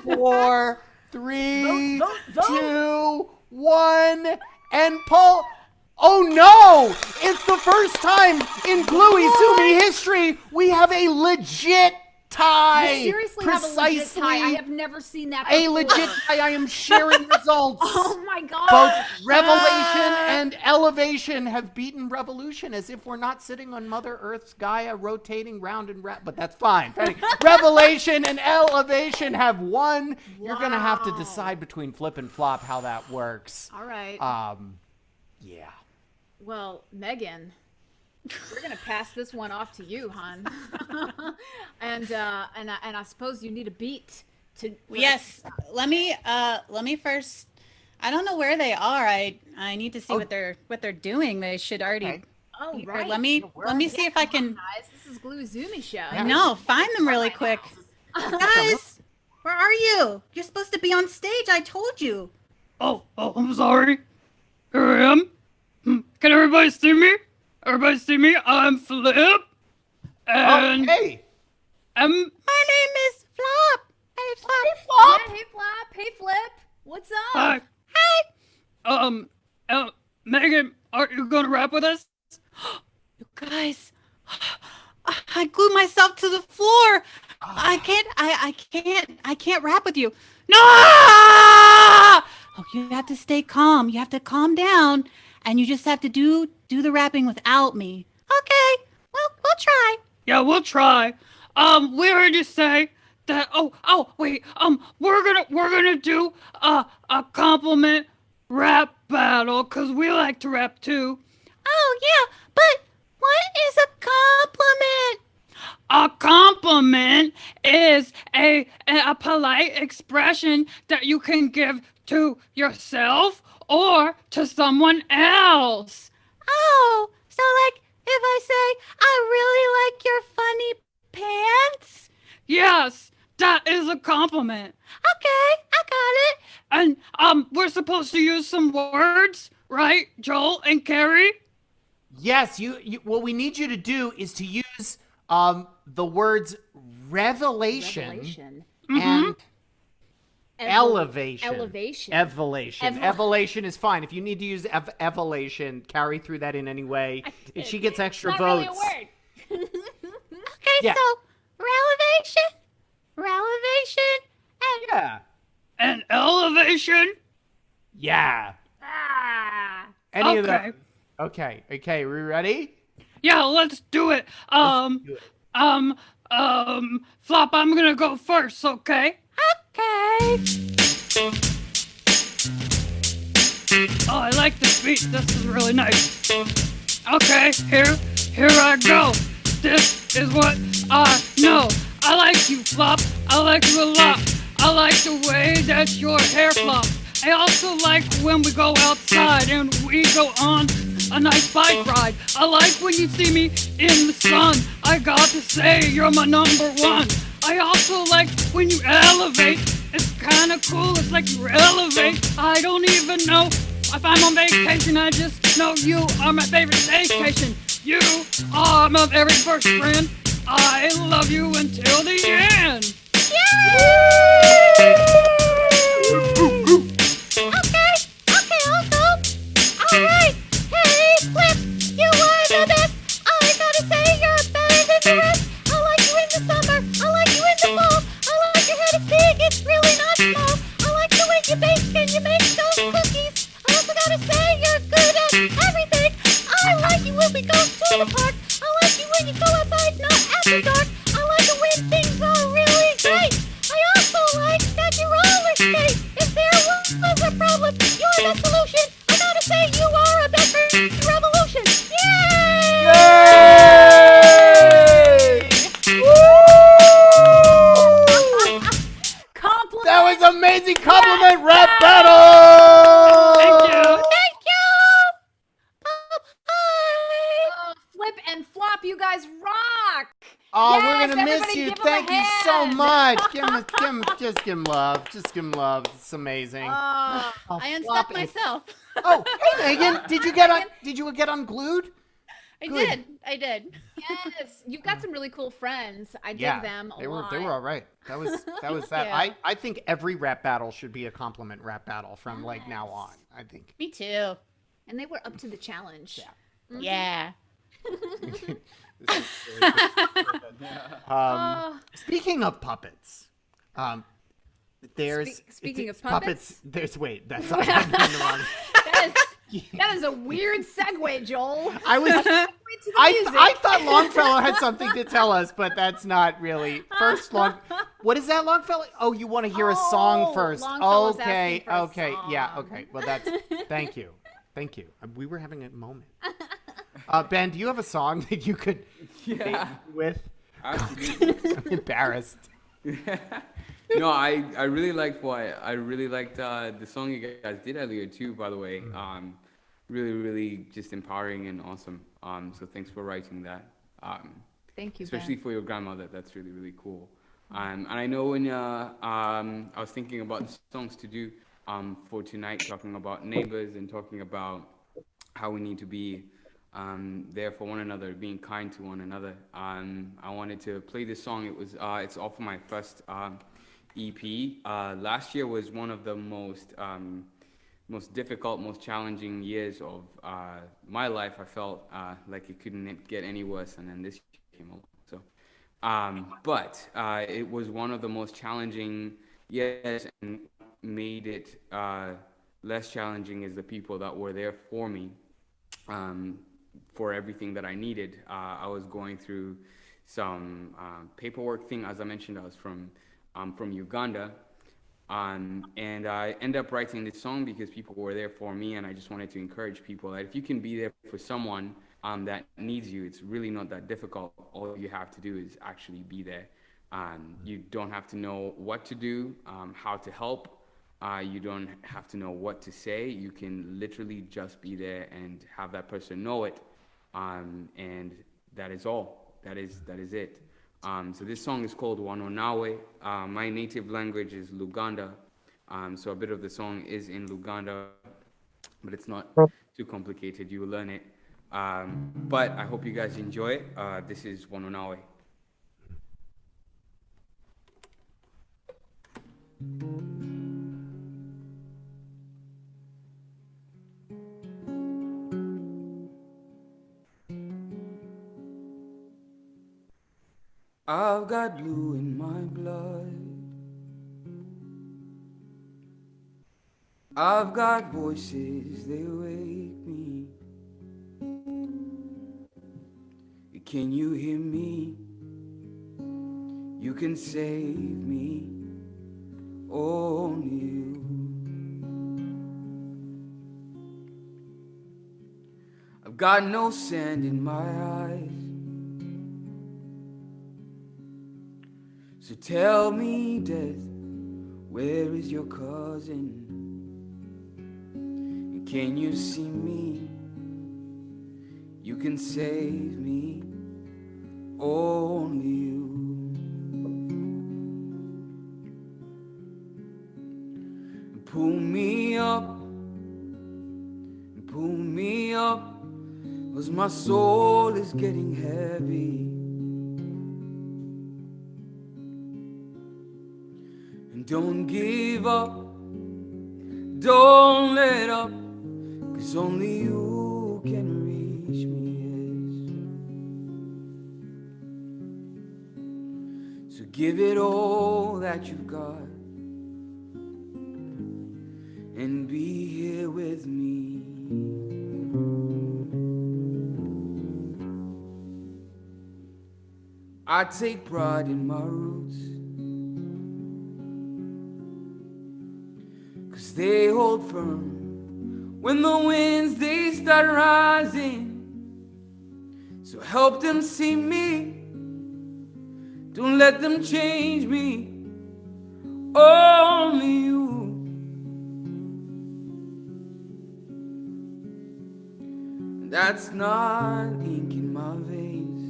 4, 3, Vote. 2, 1, and pull. Oh no! It's the first time in GLUEY ZOOMY history we have a legit tie. You seriously have a legit tie. I have never seen that before. A legit tie. I am sharing results. Oh my god. Both Revelation and Elevation have beaten Revolution, as if we're not sitting on Mother Earth's Gaia rotating round and round. But that's fine. Revelation and Elevation have won. Wow. You're going to have to decide between Flip and Flop how that works. All right. Yeah. Well, Megan, we're gonna pass this one off to you, hon. and I suppose you need a beat to. Yes. Let me first. I don't know where they are. I need to see what they're doing. They should already. Okay. Oh, Or right. let me see if I can. Guys, this is GLUEY ZOOMY Show. I know. Find them really quick. Guys, where are you? You're supposed to be on stage. I told you. Oh, I'm sorry. Here I am. Can everybody see me? Everybody see me? I'm Flip. And hey. My name is Flop. Hey, Flop. Hey, Flop. Yeah, hey, Flop. Hey, Flip. What's up? hi. Hey. Megan, are you gonna rap with us? You guys, I glued myself to the floor. I can't rap with you. No! Oh, you have to stay calm. You have to calm down, and you just have to do the rapping without me. Okay. Well, we'll try. Yeah, we'll try. We heard you say that. Wait. We're gonna do a compliment rap battle because we like to rap too. Oh yeah, but what is a compliment? A compliment is a polite expression that you can give to yourself or to someone else. Oh, so like if I say, I really like your funny pants? Yes, that is a compliment. Okay, I got it. And we're supposed to use some words, right, Joel and Carrie? Yes, you. What we need you to do is to use the words revelation. And elevation. Evelation is fine. If you need to use evelation, Carrie threw that in anyway. If she gets extra It's not votes. really a word. Okay, Yeah. so relevation, and Yeah. And elevation? Yeah. Ah. Any of Okay. that. Okay. Okay. We ready? Yeah, let's do it. Let's do it. Flop, I'm gonna go first, okay? okay. Oh, I like this beat. This is really nice. Okay, here I go. This is what I know. I like you, Flop. I like you a lot. I like the way that your hair flops. I also like when we go outside and we go on a nice bike ride. I like when you see me in the sun. I got to say you're my number one. I also like when you elevate. It's kinda cool, it's like you elevate. I don't even know if I'm on vacation. I just know you are my favorite vacation. You are my very first friend. I love you until the end. Okay, Uncle. Alright. Hey, Flip, you are the best. I gotta say you're better than the rest. I like you in the summer. I like you in the fall. I like your head, it's big, it's really not small. I like the way you bake and you make those cookies. I also gotta say you're good at everything. I like you when we go to the park. I like you when you go outside, not after dark. I like it when things are really great. I also like that you roller skate. If there was a problem, you're the solution. I gotta say you are a best for the revolution. Yay! Compliment. That was amazing compliment rap battle. Thank you. Thank you! Oh, Flip and Flop, you guys rock. Oh, Yes, we're gonna miss everybody you. give 'em a Thank you so hand. much. Just give him love. Just give him love. It's amazing. Oh, Oh, I Flop unstuck and- myself. Oh, hey Megan, did you get unglued? I Good. did. Yes, you've got some really cool friends. I dig Yeah, them a they lot. were all right. That was that. you. I think every rap battle should be a compliment rap battle from like now on. I think. Me too. And they were up to the challenge. Yeah. Speaking of puppets, there's Speaking of puppets. There's that's I'm in the wrong. That is a weird segue, Joel. I was. Wait to the I music. thought Longfellow had something to tell us, but that's not really. First, what is that, Longfellow? Oh, you want to hear a song first? Longfellow's Okay, asking for a okay, yeah, song. okay. Well, thank you. We were having a moment. Ben, do you have a song that you could Yeah. with? Absolutely. I'm embarrassed. No, I really liked the song you guys did earlier too, by the way. Really just empowering and awesome. So thanks for writing that. Thank you, Especially for your grandmother. That's really cool. And I know when I was thinking about the songs to do for tonight, talking about neighbors and talking about how we need to be there for one another, being kind to one another. I wanted to play this song. It's off of my first EP. Last year was one of the most difficult, most challenging years of my life. I felt like it couldn't get any worse, and then this year came along. So, but it was one of the most challenging years, and made it less challenging is the people that were there for me, for everything that I needed. I was going through some paperwork thing. As I mentioned, I was from Uganda. And I ended up writing this song because people were there for me, and I just wanted to encourage people that if you can be there for someone that needs you, it's really not that difficult. All you have to do is actually be there. You don't have to know what to do, how to help. You don't have to know what to say. You can literally just be there and have that person know it. And that is all. That is it. So this song is called WANO NAAWE. My native language is Luganda. So a bit of the song is in Luganda, but it's not too complicated. You will learn it. But I hope you guys enjoy it. This is WANO NAAWE. I've got blue in my blood. I've got voices, they wake me. Can you hear me? You can save me, only you. I've got no sand in my eyes. So tell me, death, where is your cousin? And can you see me? You can save me, only you. Pull me up, pull me up, 'cause my soul is getting heavy. And don't give up, don't let up, 'cause only you can reach me, yes. So give it all that you've got and be here with me. I take pride in my roots, 'cause they hold firm when the winds they start rising. So help them see me, don't let them change me, only you. That's not ink in my veins,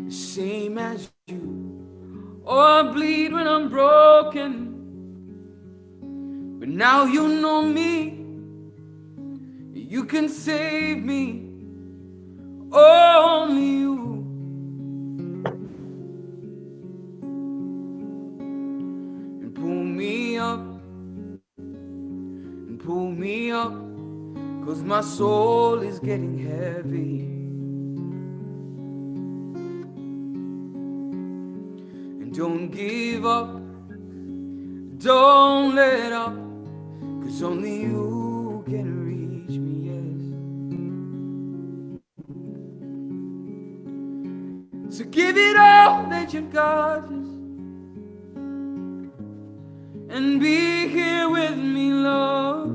the same as you. Oh, I bleed when I'm broken, but now you know me. You can save me, only you. And pull me up, and pull me up, 'cause my soul is getting heavy. And don't give up, don't let up, 'cause only you can reach me, yes. So give it all that you've got, and be here with me, love.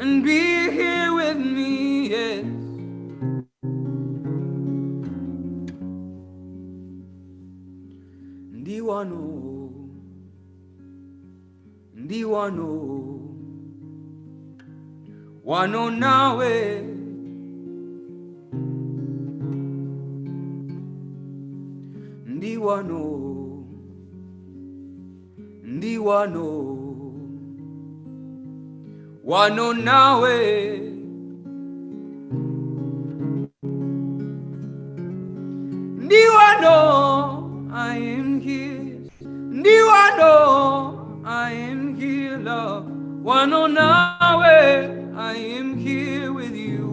And be here with me, yes. WANO, WANO, WANO NAAWE, WANO, WANO, WANO NAAWE. WANO, I am here. WANO, I am here, love. WANO NAAWE, I am here with you.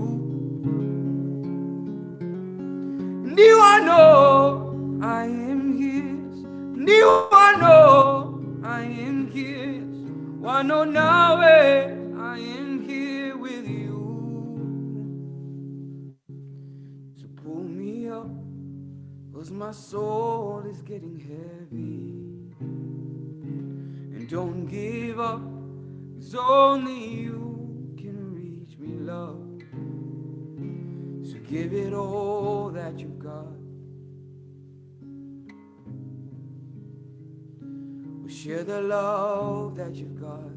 WANO, I am here. WANO, I am here. WANO NAAWE, I am here with you. So pull me up, 'cause my soul is getting heavy. And don't give up, 'cause only you can reach me, love. So give it all that you've got. We'll share the love that you've got,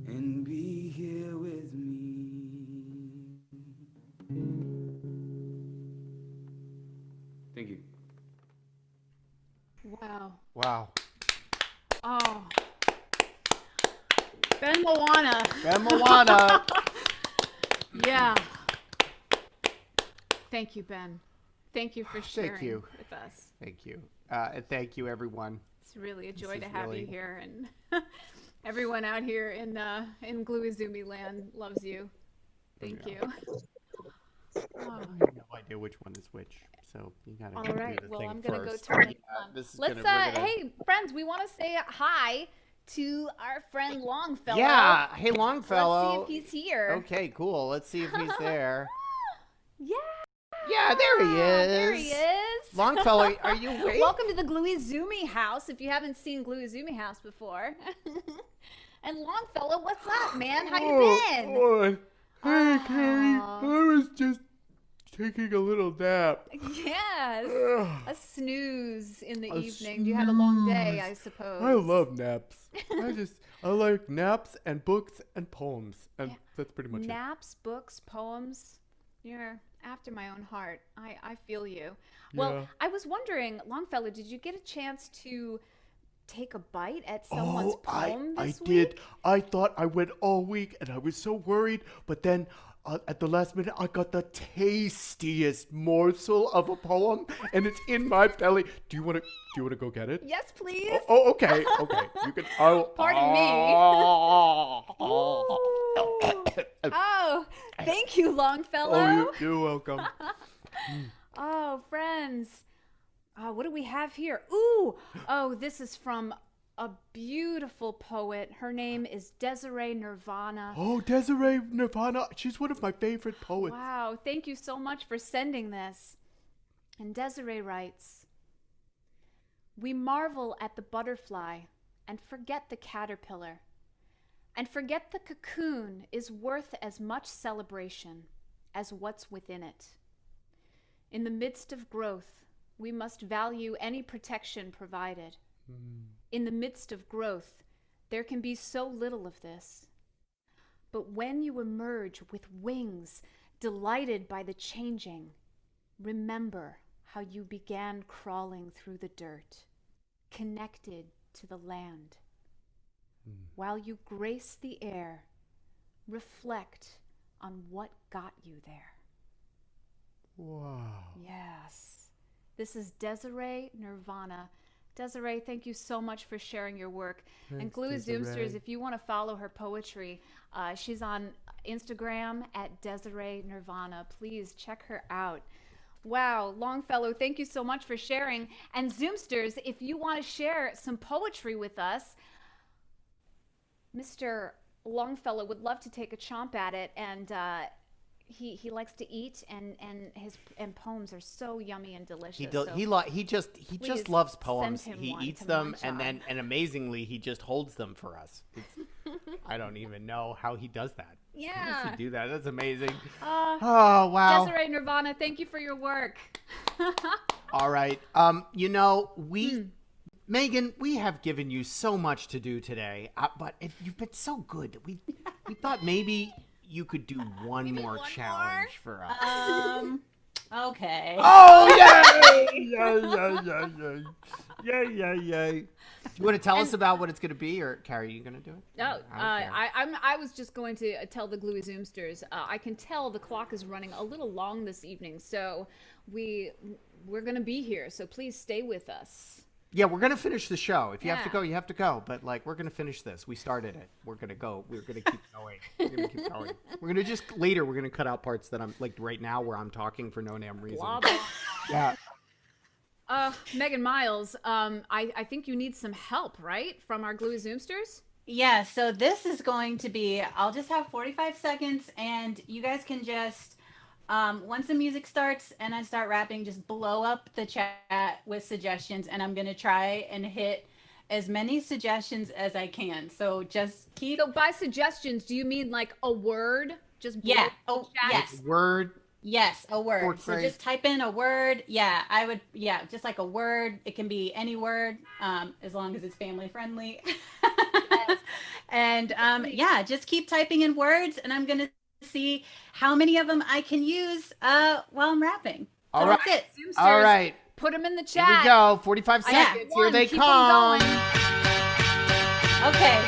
and be here with me. Thank you. Wow. Wow. Oh. Ben Mulwana. Ben Mulwana. Yeah. Thank you, Ben. Thank you for sharing you. with us. Thank you. And thank you, everyone. It's really a joy to have you here, and everyone out here in Gluey Zoomy land loves you. Thank you. I have no idea which one is which, so you gotta All do right. the Well, thing I'm gonna first. go turn it on. This is Let's hey friends, we want to say hi to our friend Longfellow. Yeah. Hey, Longfellow. Let's see if he's here. Okay, cool. Let's see if he's there. Yeah. Yeah, there he is. There he is. Longfellow, are you awake? Welcome to the Gluey Zoomy house. If you haven't seen Gluey Zoomy house before. And Longfellow, what's up, man? How you been? Hey, Carrie. I was just taking a little nap. Yes. A snooze in the evening. You had a long day, I suppose. I love naps. I like naps and books and poems. And that's pretty much it. Naps, books, poems. You're after my own heart. I feel you. Well, I was wondering, Longfellow, did you get a chance to take a bite at someone's poem this week? Did. I thought I went all week and I was so worried, but then at the last minute I got the tastiest morsel of a poem and it's in my belly. Do you want to go get it? Yes, please. Oh, okay. You can. Pardon me. Oh, thank you, Longfellow. Oh, you're welcome. Oh, friends. What do we have here? Ooh. Oh, this is from a beautiful poet. Her name is Desiree Nirvana. Oh, Desiree Nirvana. She's one of my favorite poets. Wow. Thank you so much for sending this. And Desiree writes, "We marvel at the butterfly and forget the caterpillar, and forget the cocoon is worth as much celebration as what's within it. In the midst of growth, we must value any protection provided. In the midst of growth, there can be so little of this. But when you emerge with wings, delighted by the changing, remember how you began crawling through the dirt, connected to the land. While you grace the air, reflect on what got you there." Wow. Yes. This is Desiree Nirvana. Desiree, thank you so much for sharing your work. Thanks, and GLUEY Desiree. ZOOMSTERS, if you want to follow her poetry, she's on Instagram at Desiree Nirvana. Please check her out. Wow, Longfellow, thank you so much for sharing. And ZOOMSTERS, if you want to share some poetry with us, Mr. Longfellow would love to take a chomp at it, and he likes to eat, and his poems are so yummy and delicious. He just loves poems. send him He one eats to them, munch and on. then amazingly he just holds them for us. I don't even know how he does that. Yeah. How does he do that? That's amazing. Oh wow. Desiree Nirvana, thank you for your work. All right. Megan, we have given you so much to do today, but you've been so good. We thought maybe you could do one more challenge for us. Okay. Oh, yay! Yay. Do you want to tell us about what it's going to be, or Carrie, are you going to do it? No, I was just going to tell the GLUEY ZOOMSTERS. I can tell the clock is running a little long this evening, so we're going to be here. So please stay with us. Yeah, we're going to finish the show. If you have to go, you have to go. But, we're going to finish this. We started it. We're going to go. We're going to keep going. We're going to keep going. We're going to later, we're going to cut out parts that I'm, right now where I'm talking for no damn reason. Blah, blah. Yeah. Megan Miles, I think you need some help, right? From our GLUEY ZOOMSTERS? Yeah, so this is going to be, I'll just have 45 seconds, and you guys can just, once the music starts and I start rapping, just blow up the chat with suggestions, and I'm going to try and hit as many suggestions as I can. So just keep... So by suggestions, do you mean like a word? Just blow Yeah. up the Oh, chat? yes. Word. Yes, a word. Short So phrase. just type in a word. Yeah, I would. Yeah, just like a word. It can be any word, as long as it's family friendly. And yeah, just keep typing in words, and I'm gonna see how many of them I can use while I'm rapping. So All right. that's it. ZOOMSTERS, All right. Put them in the Here chat. we go. 45 I got seconds. one. Here they Keep 'em come. going. Okay.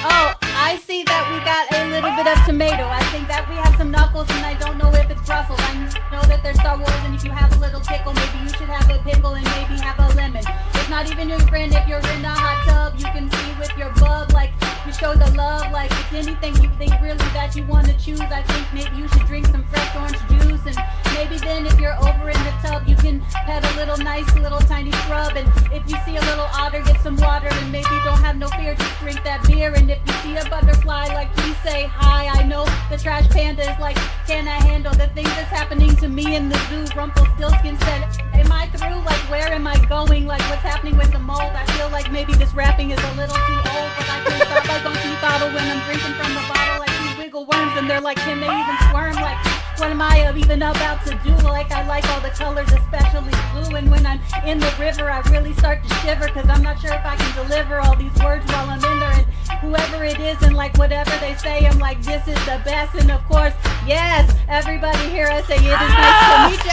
Oh, I see that we got a little bit of tomato. I think that we have some knuckles, and I don't know if it's Brussels. I know that there's Star Wars, and if you have a little pickle, maybe you should have a pickle and maybe have a lemon. It's not even your friend if you're in a hot tub. You can see with your bub, like you show the love, like it's anything you think really that you want to choose. I think maybe you should drink some fresh orange juice, and maybe then if you're over in the tub, you can pet a little nice little tiny scrub. And if you see a little otter, get some water, and maybe don't have no fear, just drink that beer. And if you see a butterfly, like please say hi. I know the trash panda is like, can I handle the things that's happening to me in the zoo? Rumpelstiltskin said, am I through? Like where am I going? Like what's happening with the mold? I feel like maybe this rapping is a little too old, but I can't stop. I don't keep bottle when I'm drinking from the bottle. I see wiggle worms in and they're like, can they even squirm? Like, what am I even about to do? Like, I like all the colors, especially blue. And when I'm in the river, I really start to shiver, because I'm not sure if I can deliver all these words while I'm in there. And whoever it is, and like whatever they say, I'm like, this is the best. And of course, yes, everybody here, I say, it is nice to meet you.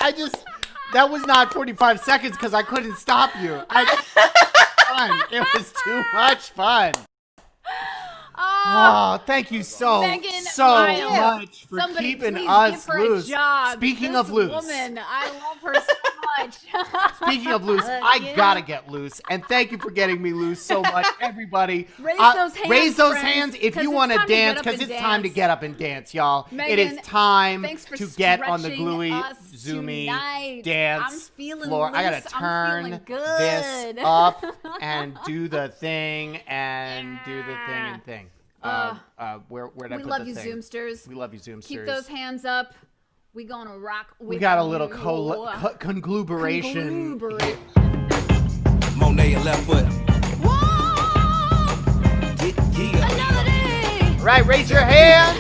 I just, that was not 45 seconds because I couldn't stop you. It was too much fun. Oh, thank you so much for keeping us loose. Speaking of loose, woman, I love her so much. Speaking of loose, I gotta get loose, and thank you for getting me loose so much, everybody. Raise those hands, if you want to dance, because it's time to get up and dance, y'all. It is time to get on the Gluey Zoomy dance floor. I gotta turn this up and do the thing and do the thing and thing. Where did I put the thing? We love you, Zoomsters. We love you, Zoomsters. Keep those hands up. We gonna rock with We got a little conglomeration. Monet and left foot. All right, raise your hands.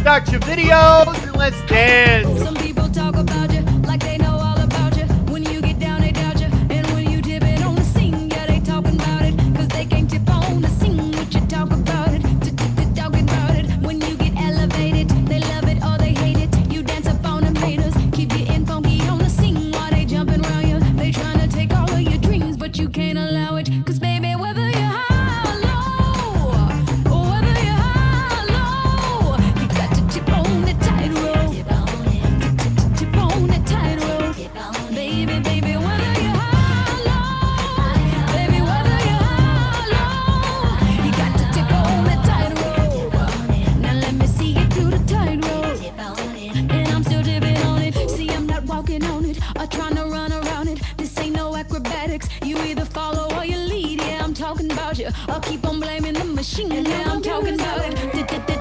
Start your videos and let's dance. Some people talk about you like they know all about you. When you get down, they doubt you. And when you dip it on the scene, yeah, they talking about it. Cause they can't tip on the scene. What you talk about it, talking about it. When you get elevated, they love it or they hate it. You dance up on them haters. Keep getting funky on the scene while they jumping around you. They trying to take all of your dreams, but you can't allow it. Cause baby, whether you're high or low, or whether you're high or low, you got to tip on the tightrope. Tip on the tightrope. Baby, baby, whether you're high or low, baby, whether you're high or low, you got to tip on the tightrope. Now let me see you do the tightrope. And I'm still dipping on it. See, I'm not walking on it or trying to run around it. This ain't no acrobatics. You either follow or you lead. Yeah, I'm talking about you. Or keep on blaming the machine. Yeah, I'm talking about it.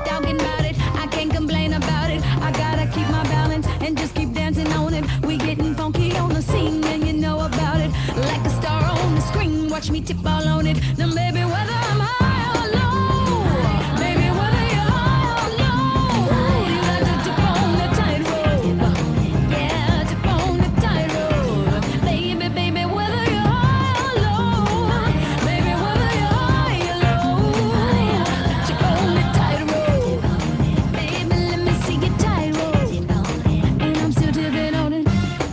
Talking about it. I can't complain about it. I gotta keep my balance and just keep dancing on it. We getting funky on the scene and you know about it. Like a star on the screen. Watch me tip all on it. Now baby, whether I'm high or low, baby, whether you're high or low, you got to tip on the tightrope. Yeah, tip on the tightrope. Baby, baby, whether you're high or low, baby, whether you're high or low, tip on the tightrope. Baby, let me see your tightrope. And I'm still dipping on it.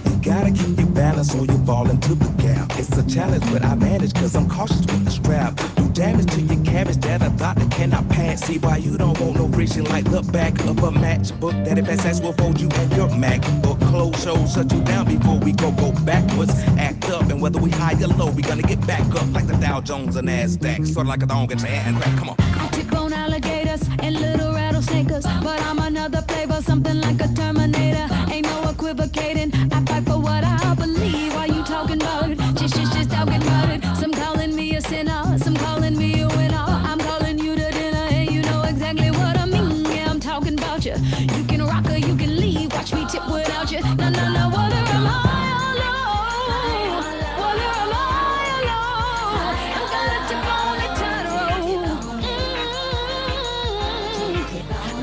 You gotta keep your balance or you fall into the gap. It's a challenge, but I manage cause I'm cautious with the strap. Do damage to your cabbage that a doctor cannot pass. See why you don't want no friction like the back of a matchbook. That if SS will fold you and your MacBook. Close shows shut you down before we go backwards. Act up, and whether we high or low, we gonna get back up like the Dow Jones and NASDAQ. Sort of like a dog in your hand and crack. Come on. I tip on alligators and little rattlesnakers, but I'm another flavor, something like a Terminator. Ain't no equivocating. I fight for what I believe. Why you talking about it? Just talking about it. Some calling me a sinner, some calling me a winner. I'm calling you to dinner, and you know exactly what I mean. Yeah, I'm talking about you. You can rock or you can leave. Watch me tip without you. No, no, no. Whether I'm high or low, whether I'm high or low, I'm gonna tip on the tightrope.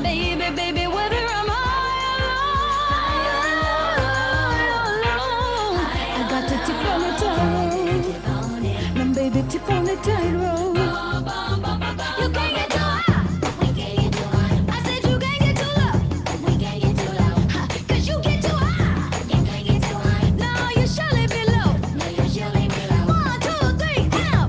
Baby, baby, whether I'm high or low, I got to tip on the tightrope. Now, baby, tip on the tightrope. You can't get too high. We can't get too high. I said you can't get too low. We can't get too low. Cause you get too high. You can't get too high. No, you surely be low. No, you surely be low. 1, 2, 3, now.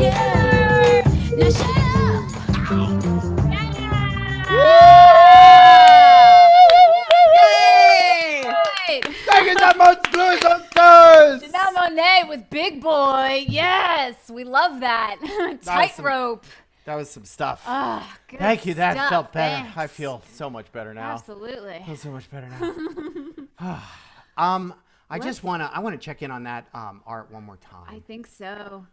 Yeah. Now shut up. Thank you so much, Gluey Zoomsters. Janelle Monáe with Big Boy. Yes, we love that. Tightrope. That was some stuff. Ah, good Thank you. That stuff. felt better. Thanks. I feel so much better now. Absolutely. I feel so much better now. I want to check in on that art one more time. I think so.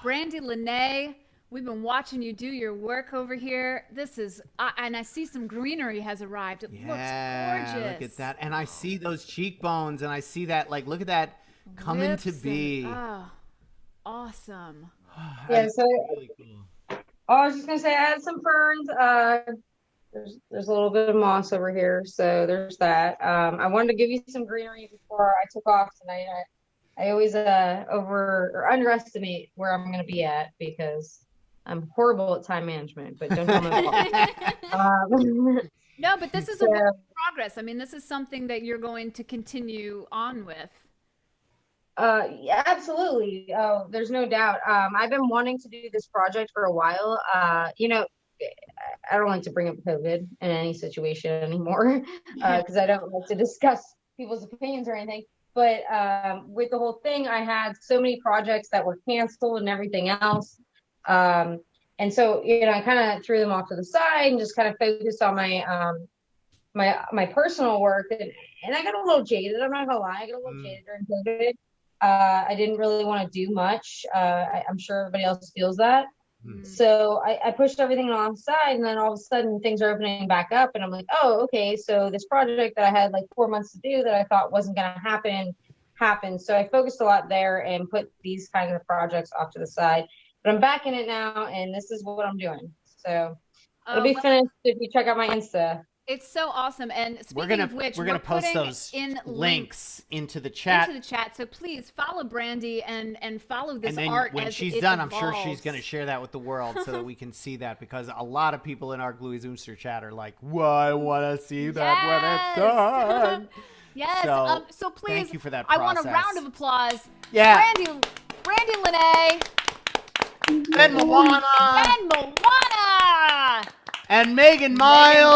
Brandi Linné We've been watching you do your work over here. This is, and I see some greenery has arrived. It looks gorgeous. Look at that. And I see those cheekbones, and I see that, like, look at that coming to be. Awesome. Yeah, so really cool. I was just gonna say I had some ferns. There's a little bit of moss over here, so there's that. I wanted to give you some greenery before I took off tonight. I always underestimate where I'm gonna be at because I'm horrible at time management, but don't tell me No, but this is a work in progress. I mean, this is something that you're going to continue on with. Yeah, absolutely. Oh, there's no doubt. I've been wanting to do this project for a while. You know, I don't like to bring up COVID in any situation anymore because I don't like to discuss people's opinions or anything. But with the whole thing, I had so many projects that were canceled and everything else. And so, you know, I kind of threw them off to the side and just kind of focused on my my personal work. And I got a little jaded. I'm not gonna lie, I got a little jaded during COVID. I didn't really want to do much. I'm sure everybody else feels that. So I pushed everything on the side, and then all of a sudden things are opening back up, and I'm like, oh, okay. So this project that I had like 4 months to do that I thought wasn't going to happen happened. So I focused a lot there and put these kinds of projects off to the side. But I'm back in it now, and this is what I'm doing. So it'll be finished if you check out my Insta. It's so awesome. And speaking of which, we're gonna post those links into the chat. So please follow Brandi and follow this and then art. When she's done, I'm sure she's gonna share that with the world so that we can see that, because a lot of people in our GLUEY ZOOMSTER chat are like, "Well, I want to see that when it's done." Yes. So please, thank you for that I process. want a round of applause. Yeah. Brandi Linné. And Mulwana. And Megan Miles.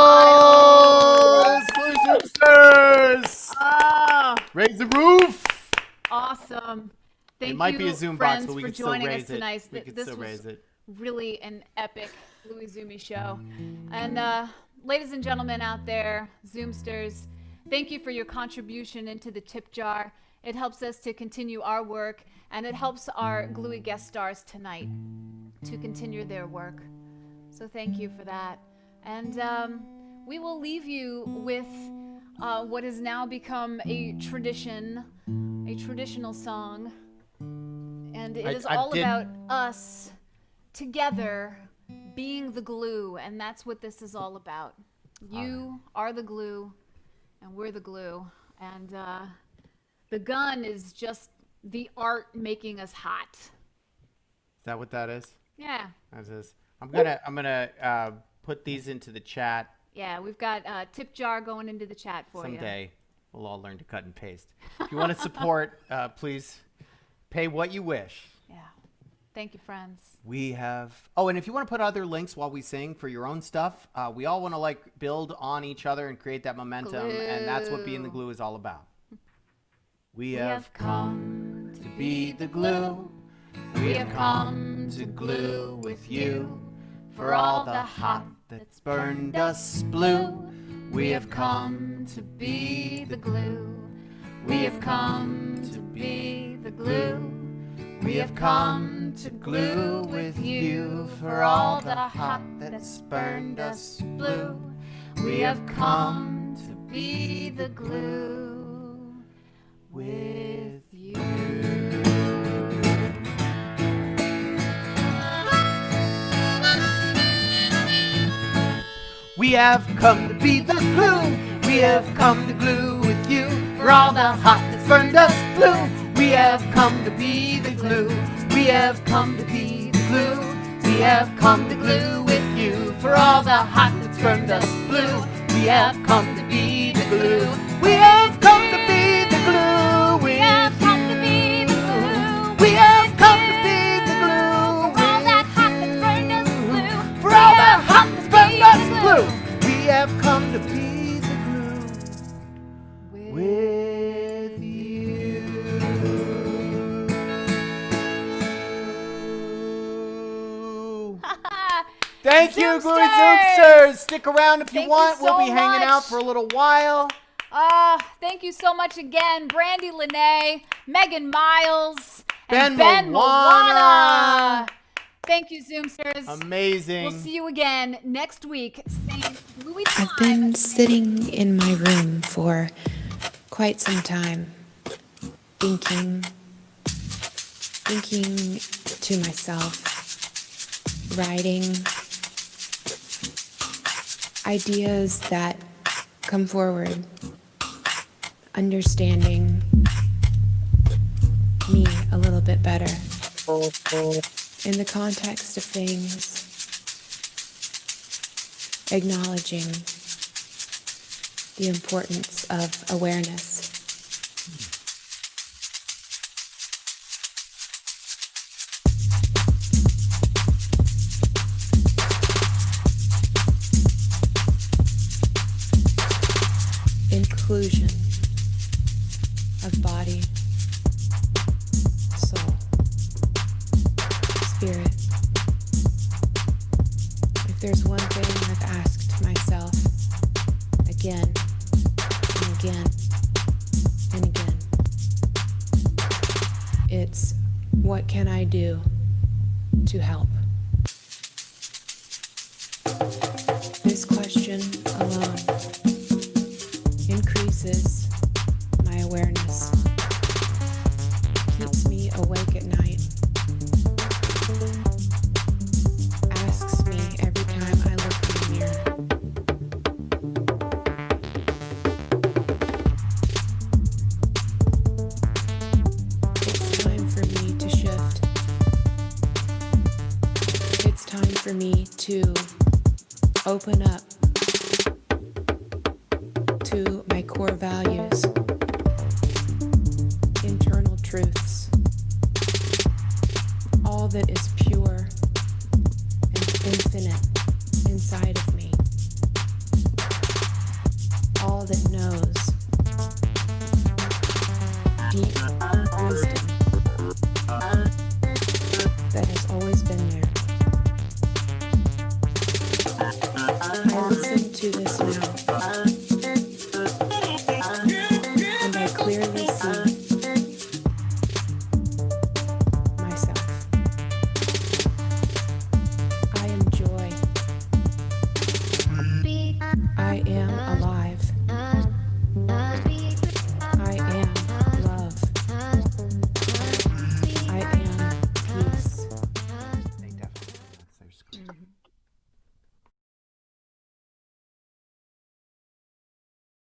GLUEY ZOOMSTERS. Raise the roof. Awesome. Thank you, it might be a Zoom box, but we can still raise it. Tonight. We can still raise it. Really an epic GLUEY ZOOMY show. And ladies and gentlemen out there, Zoomsters, thank you for your contribution into the tip jar. It helps us to continue our work, and it helps our GLUEY guest stars tonight to continue their work. So thank you for that. And we will leave you with what has now become a tradition, a traditional song. And it is all about us together being the glue, and that's what this is all about. You are the glue, and we're the glue. And the gun is just the art making us hot. Is that what that is? Yeah. That is. I'm gonna put these into the chat. Yeah, we've got a tip jar going into the chat for you. Someday we'll all learn to cut and paste. If you want to support, please pay what you wish. Yeah. Thank you, friends. We have. Oh, and if you want to put other links while we sing for your own stuff, we all want to like build on each other and create that momentum, and that's what being the glue is all about. We have come to be the glue. We have come to glue with you. For all the hot that's burned us blue, we have come to be the glue. We have come to be the glue. We have come to glue with you. For all the hot that's burned us blue, we have come to be the glue with you. We have come to be the glue. We have come to glue with you. For all the hot that's burned us blue, we have come to be the glue. We have come to be the glue. We have come to glue with you. For all the hot that's burned us blue, we have come to be the glue. We have come to be the glue. We have come to be the glue. We have come to be the glue. For all that hot that's burned us blue. For all the hot that's burned us blue, we have come to be the glue with you. Thank you, GLUEY ZOOMSTERS. Stick around if you want. We'll be hanging out for a little while. Thank you so much again, Brandi Linné, Megan Miles, and Ben Mulwana. Thank you, Zoomsters. Amazing. We'll see you again next week. Same Louis time. I've been sitting in my room for quite some time, thinking to myself, writing ideas that come forward, understanding me a little bit better in the context of things, acknowledging the importance of awareness. Inclusion of body, soul, spirit. If there's one thing I've asked myself again and again and again, it's what can I do to help? This question alone increases my awareness, keeps me awake at night, asks me every time I look in the mirror. It's time for me to shift. It's time for me to open up to my core values, internal truths, all that is pure and infinite inside of me, all that knows deep wisdom that has always been there. I listen to this now.